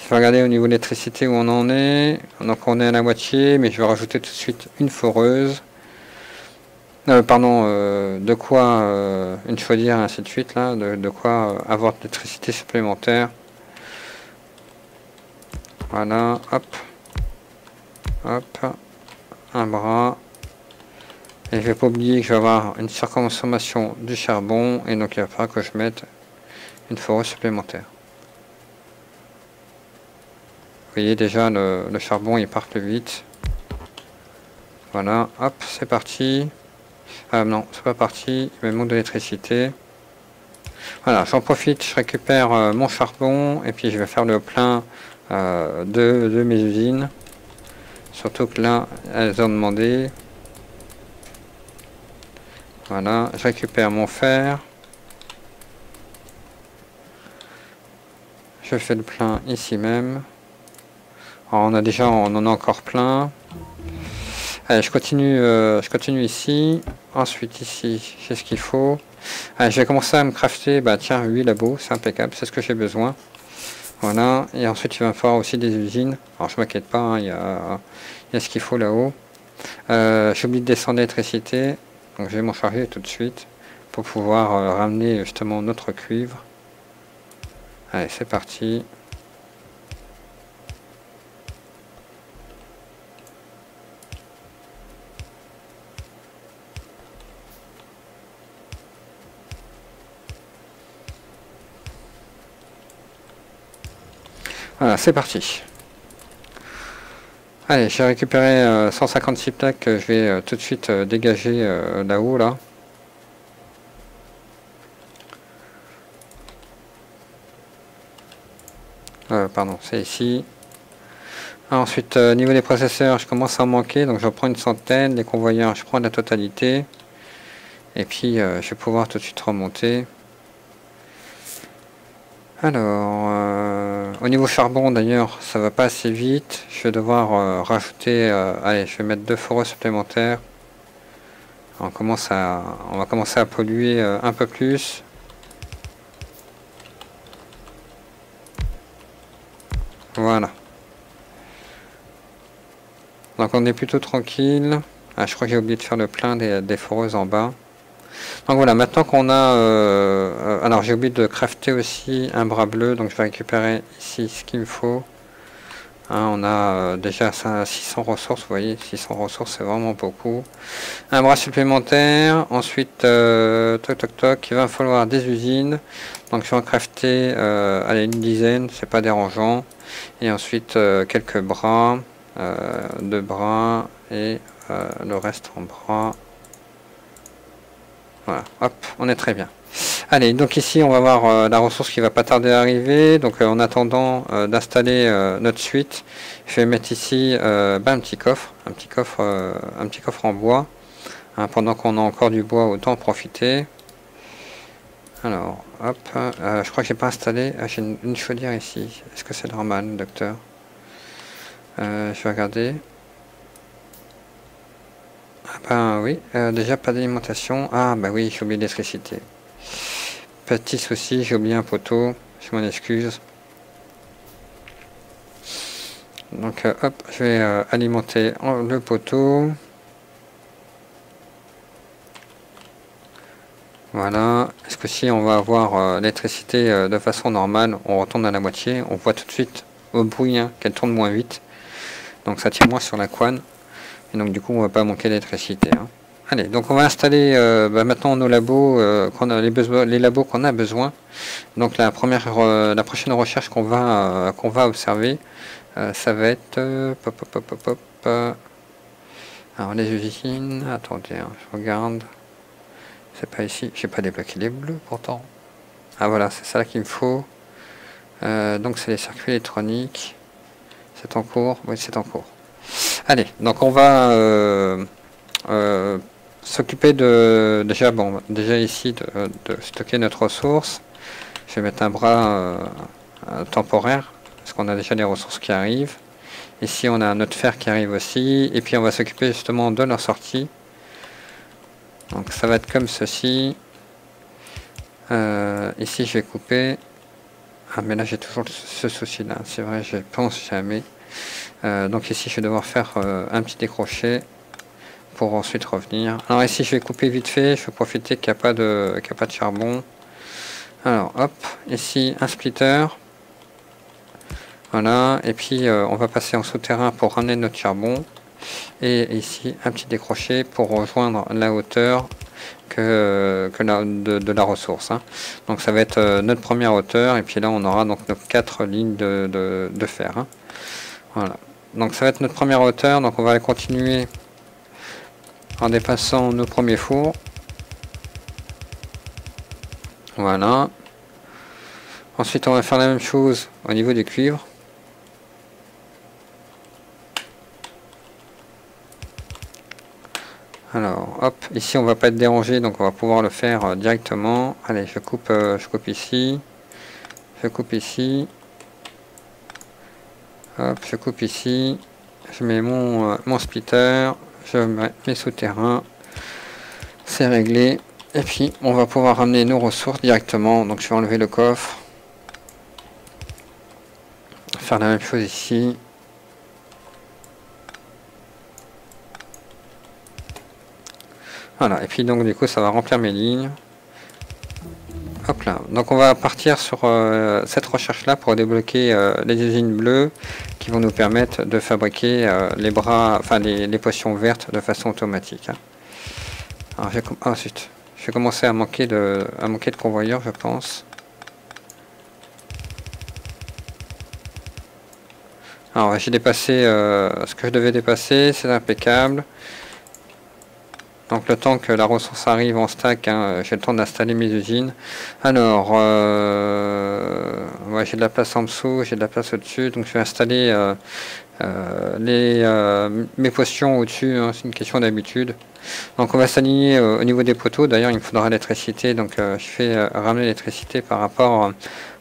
Je vais regarder au niveau de l'électricité où on en est. Donc on est à la moitié, mais je vais rajouter tout de suite une foreuse. De quoi une chaudière, ainsi de suite, là, de quoi avoir de l'électricité supplémentaire. Voilà, hop, hop, un bras. Et je vais pas oublier que je vais avoir une surconsommation du charbon, et donc il va falloir que je mette une foreuse supplémentaire. Vous voyez déjà le charbon il part plus vite. Voilà, hop, c'est parti. Non, c'est pas parti, il me manque de l'électricité. Voilà, j'en profite, je récupère mon charbon et puis je vais faire le plein de mes usines. Surtout que là, elles ont demandé. Voilà, je récupère mon fer. Je fais le plein ici même. Alors on en a encore plein. Allez, je continue ici. Ensuite ici, j'ai ce qu'il faut. Allez, je vais commencer à me crafter, bah tiens, 8 labos, c'est impeccable, c'est ce que j'ai besoin. Voilà, et ensuite il va me falloir aussi des usines. Alors je m'inquiète pas, hein, il y a ce qu'il faut là-haut. J'ai oublié de descendre l'électricité, donc je vais m'en charger tout de suite pour pouvoir ramener justement notre cuivre. Allez, c'est parti. Voilà, c'est parti. Allez, j'ai récupéré 156 plaques que je vais tout de suite dégager là-haut, là. Pardon, c'est ici. Ensuite, niveau des processeurs, je commence à en manquer, donc je prends une centaine. Les convoyeurs, je prends la totalité. Et puis, je vais pouvoir tout de suite remonter. Alors, au niveau charbon d'ailleurs, ça va pas assez vite. Je vais devoir rajouter, allez, je vais mettre 2 forêts supplémentaires. On va commencer à polluer un peu plus. Voilà. Donc on est plutôt tranquille. Ah, je crois que j'ai oublié de faire le plein des foreuses en bas. Donc voilà, maintenant qu'on a... alors j'ai oublié de crafter aussi un bras bleu, donc je vais récupérer ici ce qu'il me faut. Hein, on a déjà 600 ressources, vous voyez, 600 ressources c'est vraiment beaucoup. Un bras supplémentaire, ensuite toc toc toc, il va falloir des usines. Donc je vais en crafter allez, une dizaine, c'est pas dérangeant. Et ensuite quelques bras, 2 bras et le reste en bras. Voilà, hop, on est très bien. Allez, donc ici on va voir la ressource qui va pas tarder à arriver. Donc en attendant d'installer notre suite, je vais mettre ici un petit coffre, un petit coffre en bois. Hein, pendant qu'on a encore du bois, autant en profiter. Alors, hop, je crois que j'ai pas installé. Ah, j'ai une chaudière ici. Est-ce que c'est normal, docteur? Je vais regarder. Ah ben oui, déjà pas d'alimentation. Ah bah oui, j'ai oublié l'électricité. Petit souci, j'ai oublié un poteau. Je m'en excuse. Donc hop, je vais alimenter le poteau. Voilà. Est-ce que si on va avoir l'électricité de façon normale, on retourne à la moitié, on voit tout de suite au bruit hein, qu'elle tourne moins vite. Donc ça tire moins sur la couenne. Et donc du coup on va pas manquer d'électricité. Hein. Allez, donc on va installer maintenant nos labos, les labos qu'on a besoin. Donc la prochaine recherche qu'on va observer, ça va être alors les usines. Attendez, hein, je regarde. C'est pas ici. J'ai pas débloqué les bleus pourtant. Ah voilà, c'est ça qu'il me faut. Donc c'est les circuits électroniques. C'est en cours. Oui, c'est en cours. Allez, donc on va s'occuper déjà ici de stocker notre ressource. Je vais mettre un bras temporaire parce qu'on a déjà les ressources qui arrivent. Ici on a notre fer qui arrive aussi et puis on va s'occuper justement de leur sortie. Donc ça va être comme ceci. Ici je vais couper. Ah mais là j'ai toujours ce souci là, c'est vrai, je pense jamais. Donc ici je vais devoir faire un petit décroché pour ensuite revenir. Alors ici je vais couper vite fait, je vais profiter qu'il n'y a pas de charbon. Alors hop, ici un splitter. Voilà, et puis on va passer en souterrain pour ramener notre charbon. Et ici un petit décroché pour rejoindre la hauteur de la ressource. Hein. Donc ça va être notre première hauteur, et puis là on aura donc nos 4 lignes de fer. Hein. Voilà. Donc ça va être notre première hauteur, donc on va continuer en dépassant nos premiers fours. Voilà. Ensuite on va faire la même chose au niveau du cuivre. Alors hop, ici on va pas être dérangé, donc on va pouvoir le faire directement. Allez, je coupe ici. Je coupe ici. Hop, je coupe ici. Je mets mon splitter, je mets mes souterrains, c'est réglé. Et puis on va pouvoir ramener nos ressources directement. Donc je vais enlever le coffre. Faire la même chose ici. Voilà, et puis donc du coup ça va remplir mes lignes. Hop là, donc on va partir sur cette recherche là pour débloquer les usines bleues qui vont nous permettre de fabriquer les bras, enfin les potions vertes de façon automatique. Hein. Alors ensuite, je vais commencer à manquer de convoyeurs, je pense. Alors j'ai dépassé ce que je devais dépasser, c'est impeccable. Donc le temps que la ressource arrive en stack, hein, j'ai le temps d'installer mes usines. Alors, ouais, j'ai de la place en dessous, j'ai de la place au-dessus, donc je vais installer mes potions au-dessus, hein, c'est une question d'habitude. Donc on va s'aligner au niveau des poteaux, d'ailleurs il me faudra l'électricité, donc je fais ramener l'électricité par rapport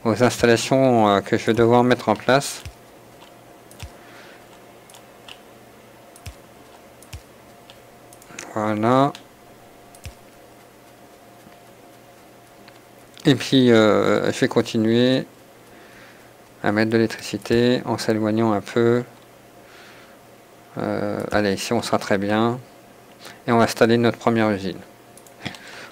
aux installations que je vais devoir mettre en place. Voilà. Et puis je vais continuer à mettre de l'électricité en s'éloignant un peu. Allez, ici on sera très bien. Et on va installer notre première usine.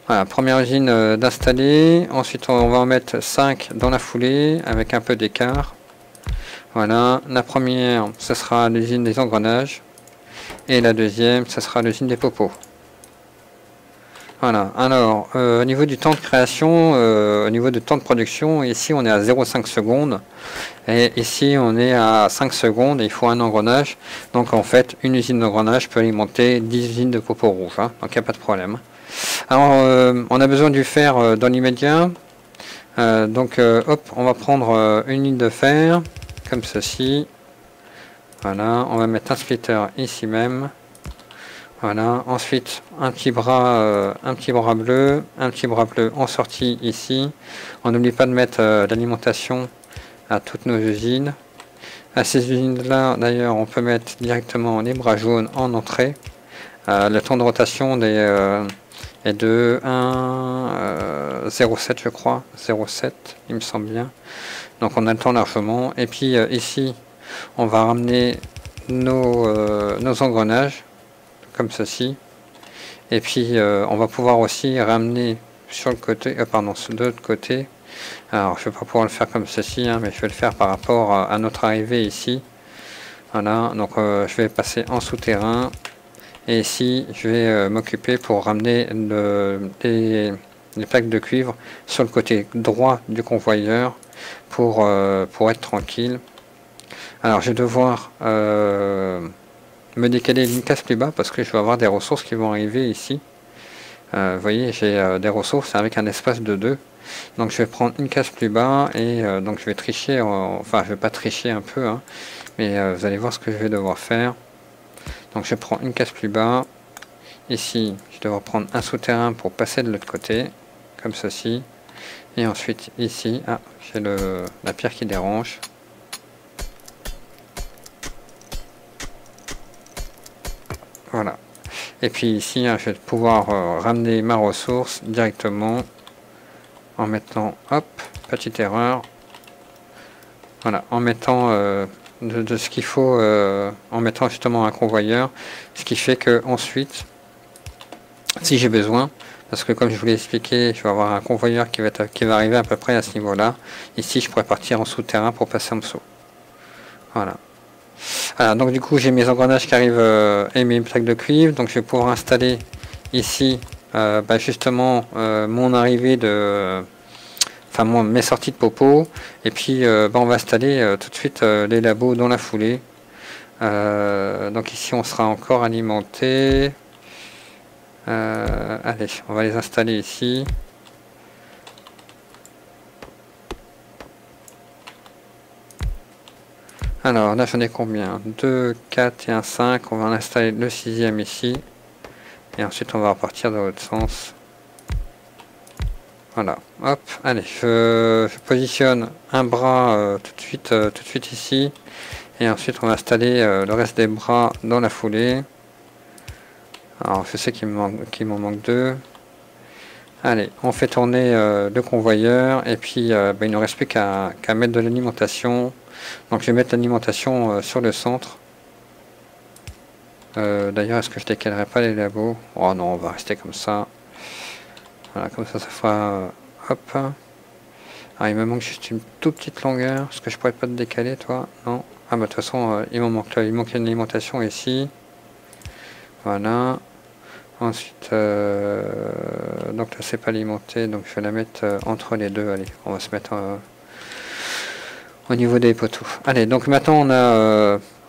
Voilà, première usine d'installer. Ensuite on va en mettre 5 dans la foulée avec un peu d'écart. Voilà, la première ce sera l'usine des engrenages. Et la deuxième, ce sera l'usine des popos. Voilà, alors au niveau du temps de création, au niveau du temps de production, ici on est à 0,5 secondes. Et ici on est à 5 secondes et il faut un engrenage. Donc en fait, une usine d'engrenage peut alimenter 10 usines de popos rouges. Hein, donc il n'y a pas de problème. Alors on a besoin du fer dans l'immédiat. Donc hop, on va prendre une ligne de fer, comme ceci. Voilà, on va mettre un splitter ici même. Voilà, ensuite un petit bras bleu en sortie ici. On n'oublie pas de mettre l'alimentation à toutes nos usines. À ces usines-là, d'ailleurs, on peut mettre directement les bras jaunes en entrée. Le temps de rotation est de 0,7 je crois, 0,7 il me semble bien. Donc on a le temps largement. Et puis ici, on va ramener nos engrenages comme ceci. Et puis on va pouvoir aussi ramener sur le côté, sur l'autre côté. Alors je vais pas pouvoir le faire comme ceci, hein, mais je vais le faire par rapport à notre arrivée ici. Voilà, donc je vais passer en souterrain. Et ici, je vais m'occuper pour ramener les plaques de cuivre sur le côté droit du convoyeur pour être tranquille. Alors je vais devoir me décaler d'une case plus bas parce que je vais avoir des ressources qui vont arriver ici. Vous voyez, j'ai des ressources avec un espace de 2. Donc je vais prendre une case plus bas et donc je vais tricher, enfin je vais pas tricher un peu, hein, mais vous allez voir ce que je vais devoir faire. Donc je prends une case plus bas. Ici, je devrais prendre un souterrain pour passer de l'autre côté, comme ceci. Et ensuite ici, j'ai la pierre qui dérange. Voilà. Et puis ici, hein, je vais pouvoir ramener ma ressource directement en mettant, hop, petite erreur. Voilà, en mettant de ce qu'il faut, en mettant justement un convoyeur, ce qui fait que ensuite, si j'ai besoin, parce que comme je vous l'ai expliqué, je vais avoir un convoyeur qui va arriver à peu près à ce niveau-là. Ici, je pourrais partir en souterrain pour passer en dessous. Voilà. Alors, donc du coup, j'ai mes engrenages qui arrivent et mes plaques de cuivre. Donc je vais pouvoir installer ici, justement, mon arrivée de... Enfin, mes sorties de popo. Et puis, on va installer tout de suite les labos dans la foulée. Donc ici, on sera encore alimenté. Allez, on va les installer ici. Alors là, j'en ai combien? 2, 4 et un 5. On va en installer le 6e ici. Et ensuite, on va repartir dans l'autre sens. Voilà, hop, allez, je positionne un bras tout de suite ici. Et ensuite on va installer le reste des bras dans la foulée. Alors je sais qu'il m'en manque 2. Allez, on fait tourner le convoyeur et puis il ne nous reste plus qu'à mettre de l'alimentation. Donc je vais mettre l'alimentation sur le centre. D'ailleurs, est-ce que je décalerai pas les labos? Oh non, on va rester comme ça. Voilà, comme ça fera... hop. Ah, il me manque juste une toute petite longueur. Est-ce que je pourrais pas te décaler, toi? Non. Ah bah de toute façon, il manque une alimentation ici. Voilà. Ensuite, donc là c'est pas alimenté, donc je vais la mettre entre les deux. Allez, on va se mettre au niveau des poteaux. Allez, donc maintenant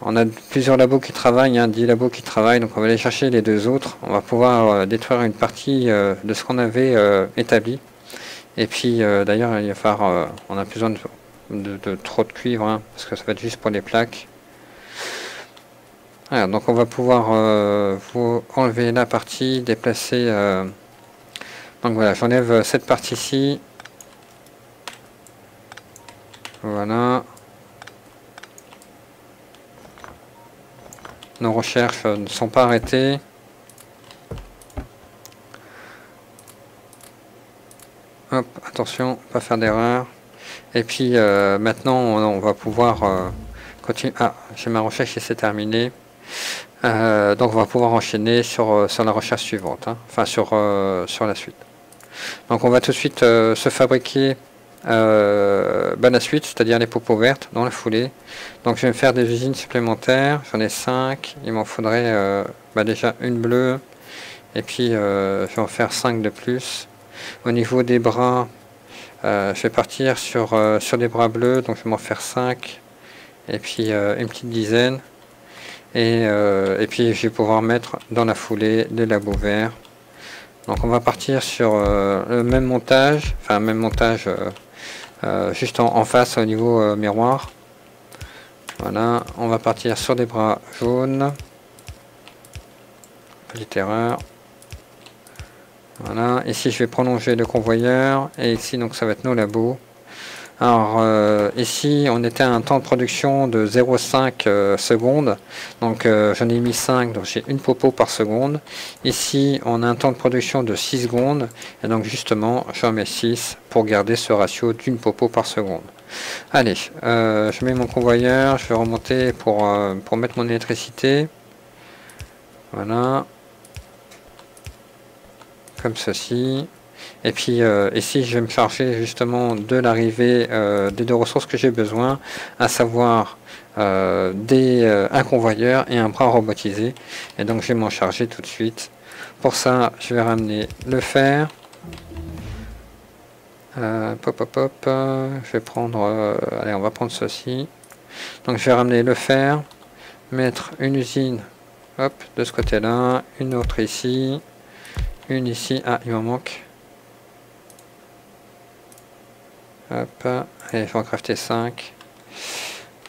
on a plusieurs labos qui travaillent, 10 labos qui travaillent, donc on va aller chercher les 2 autres. On va pouvoir détruire une partie de ce qu'on avait établi. Et puis d'ailleurs il va falloir, on a besoin de trop de cuivre, hein, parce que ça va être juste pour les plaques. Alors, donc on va pouvoir vous enlever la partie, déplacer. Donc voilà, j'enlève cette partie-ci. Voilà. Nos recherches ne sont pas arrêtées. Hop, attention, pas faire d'erreur. Et puis maintenant, on va pouvoir continuer. Ah, j'ai ma recherche qui s'est terminée. Donc on va pouvoir enchaîner sur la recherche suivante, hein. Enfin sur la suite. Donc on va tout de suite se fabriquer la suite, c'est-à-dire les popos vertes dans la foulée. Donc je vais me faire des usines supplémentaires, j'en ai 5, il m'en faudrait déjà une bleue, et puis je vais en faire 5 de plus. Au niveau des bras, je vais partir sur des bras bleus, donc je vais m'en faire 5, et puis une petite dizaine. Et puis je vais pouvoir mettre dans la foulée des labos verts. Donc on va partir sur le même montage, juste en face au niveau miroir. Voilà, on va partir sur des bras jaunes. Petite erreur. Voilà, ici je vais prolonger le convoyeur et ici donc ça va être nos labos. Alors ici on était à un temps de production de 0,5 secondes, donc j'en ai mis 5, donc j'ai une popo par seconde. Ici on a un temps de production de 6 secondes, et donc justement j'en mets 6 pour garder ce ratio d'une popo par seconde. Allez, je mets mon convoyeur, je vais remonter pour mettre mon électricité. Voilà, comme ceci. Et puis ici je vais me charger justement de l'arrivée des 2 ressources que j'ai besoin, à savoir un convoyeur et un bras robotisé. Et donc je vais m'en charger tout de suite. Pour ça je vais ramener le fer. Je vais prendre, allez, on va prendre ceci. Donc je vais ramener le fer, mettre une usine, hop, de ce côté là, une autre ici, une ici. Ah, il m'en manque. Hop, allez, je vais en crafter 5.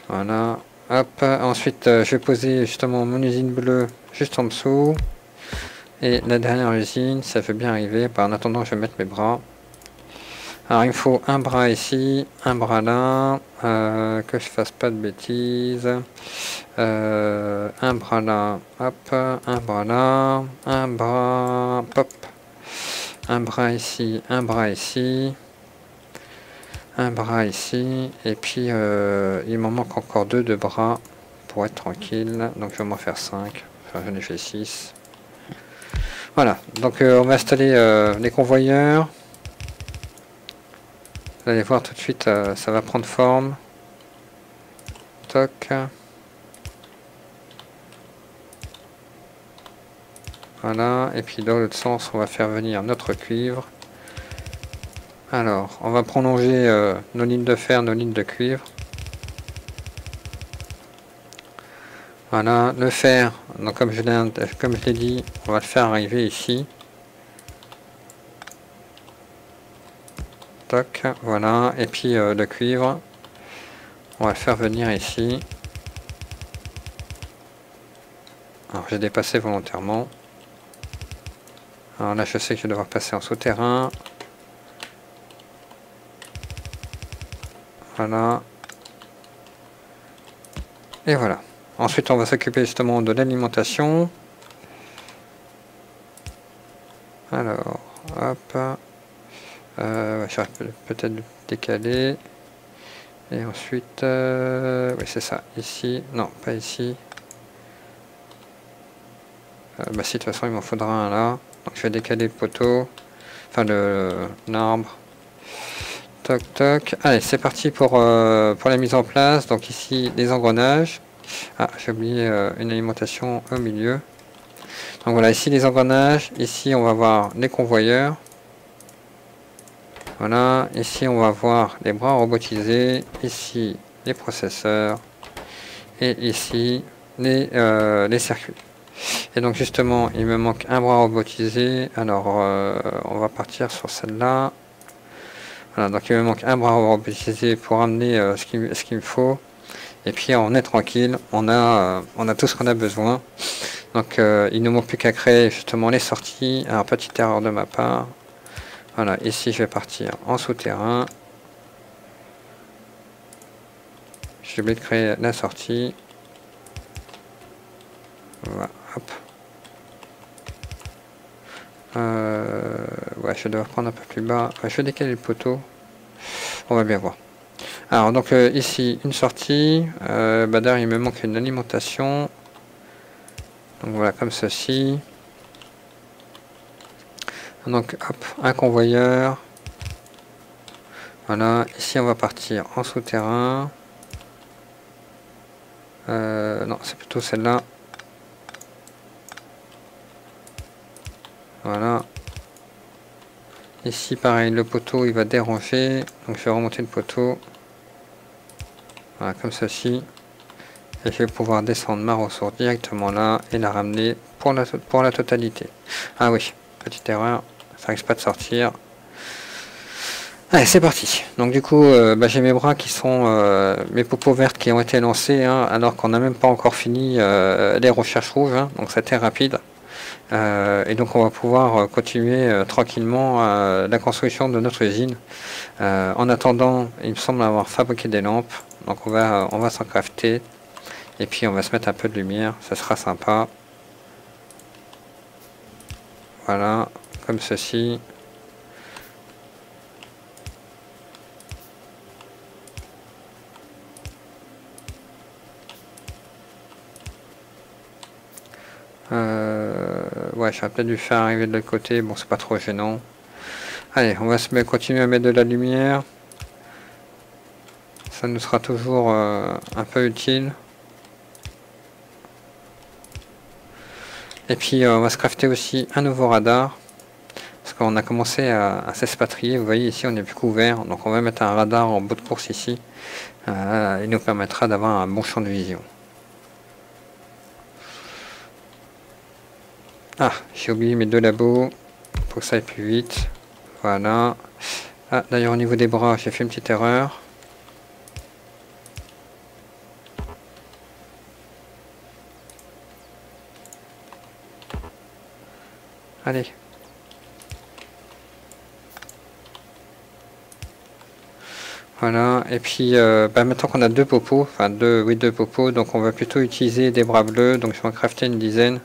Voilà, hop. Ensuite, je vais poser justement mon usine bleue juste en dessous. Et la dernière usine, ça veut bien arriver. En attendant, je vais mettre mes bras. Alors, il me faut un bras ici, un bras là. Que je fasse pas de bêtises. Un bras là, hop. Un bras là. Un bras, hop. Un bras ici, un bras ici. Un bras ici, et puis il m'en manque encore 2 de bras pour être tranquille, donc je vais m'en faire 5, enfin j'en ai fait 6. Voilà, donc on va installer les convoyeurs. Vous allez voir tout de suite, ça va prendre forme. Toc. Voilà, et puis dans l'autre sens, on va faire venir notre cuivre. Alors, on va prolonger nos lignes de fer, nos lignes de cuivre. Voilà, le fer, donc comme je l'ai dit, on va le faire arriver ici. Toc, voilà, et puis le cuivre, on va le faire venir ici. Alors j'ai dépassé volontairement. Alors là je sais que je vais devoir passer en souterrain. Voilà. Et voilà. Ensuite, on va s'occuper justement de l'alimentation. Alors, hop. J'aurais peut-être décaler. Et ensuite, oui, c'est ça. Ici, non, pas ici. Bah si, de toute façon, il m'en faudra un là. Donc, je vais décaler le poteau. Enfin, l'arbre. Toc, toc. Allez, c'est parti pour la mise en place. Donc, ici, les engrenages. Ah, j'ai oublié une alimentation au milieu. Donc, voilà, ici, les engrenages. Ici, on va voir les convoyeurs. Voilà, ici, on va voir les bras robotisés. Ici, les processeurs. Et ici, les circuits. Et donc justement, il me manque un bras robotisé. Alors, on va partir sur celle-là. Voilà, donc il me manque un bras robotisé pour amener ce qu'il me faut. Et puis on est tranquille, on a tout ce qu'on a besoin. Donc il ne manque plus qu'à créer justement les sorties. Alors, petite erreur de ma part. Voilà, ici je vais partir en souterrain. J'ai oublié de créer la sortie. Voilà, hop. Ouais, je dois prendre un peu plus bas. Ouais, je vais décaler le poteau. On va bien voir. Alors, donc ici, une sortie. Derrière, il me manque une alimentation. Donc voilà, comme ceci. Donc, hop, un convoyeur. Voilà, ici, on va partir en souterrain. Non, c'est plutôt celle-là. Voilà. Ici, pareil, le poteau, il va déranger. Donc, je vais remonter le poteau. Voilà, comme ceci. Et je vais pouvoir descendre ma ressource directement là et la ramener pour la totalité. Ah oui, petite erreur. Ça risque pas de sortir. Allez, c'est parti. Donc du coup, j'ai mes bras qui sont mes popos vertes qui ont été lancés, hein, alors qu'on n'a même pas encore fini les recherches rouges. Hein, donc c'était rapide. Et donc on va pouvoir continuer tranquillement la construction de notre usine. En attendant, il me semble avoir fabriqué des lampes. Donc on va s'en crafter. Et puis on va se mettre un peu de lumière. Ça sera sympa. Voilà, comme ceci. Ouais, j'aurais peut-être dû faire arriver de l'autre côté. Bon, c'est pas trop gênant. Allez, on va continuer à mettre de la lumière. Ça nous sera toujours un peu utile. Et puis on va se crafter aussi un nouveau radar. Parce qu'on a commencé à s'expatrier. Vous voyez ici on est plus couvert. Donc on va mettre un radar en bout de course ici. Il nous permettra d'avoir un bon champ de vision. Ah, j'ai oublié mes deux labos. Pour que ça aille plus vite. Voilà. Ah, d'ailleurs au niveau des bras, j'ai fait une petite erreur. Allez. Voilà, et puis maintenant qu'on a deux popos, enfin deux popos, donc on va plutôt utiliser des bras bleus, donc je vais en crafter une dizaine.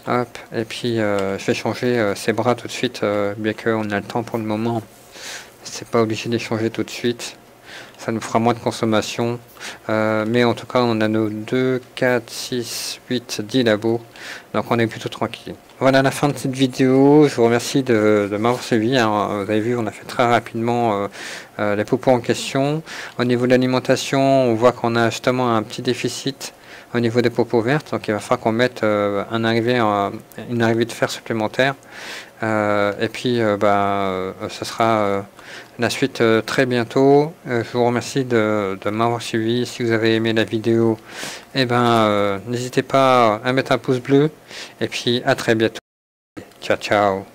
Hop, et puis je vais changer ces bras tout de suite, bien qu'on a le temps pour le moment. C'est pas obligé de les changer tout de suite. Ça nous fera moins de consommation. Mais en tout cas, on a nos 2, 4, 6, 8, 10 labos. Donc on est plutôt tranquille. Voilà la fin de cette vidéo. Je vous remercie de m'avoir suivi. Hein. Vous avez vu, on a fait très rapidement les popos en question. Au niveau de l'alimentation, on voit qu'on a justement un petit déficit au niveau des popos vertes. Donc il va falloir qu'on mette une arrivée de fer supplémentaire. Et puis ce sera la suite très bientôt. Je vous remercie de m'avoir suivi. Si vous avez aimé la vidéo, n'hésitez pas à mettre un pouce bleu. Et puis à très bientôt. Ciao ciao.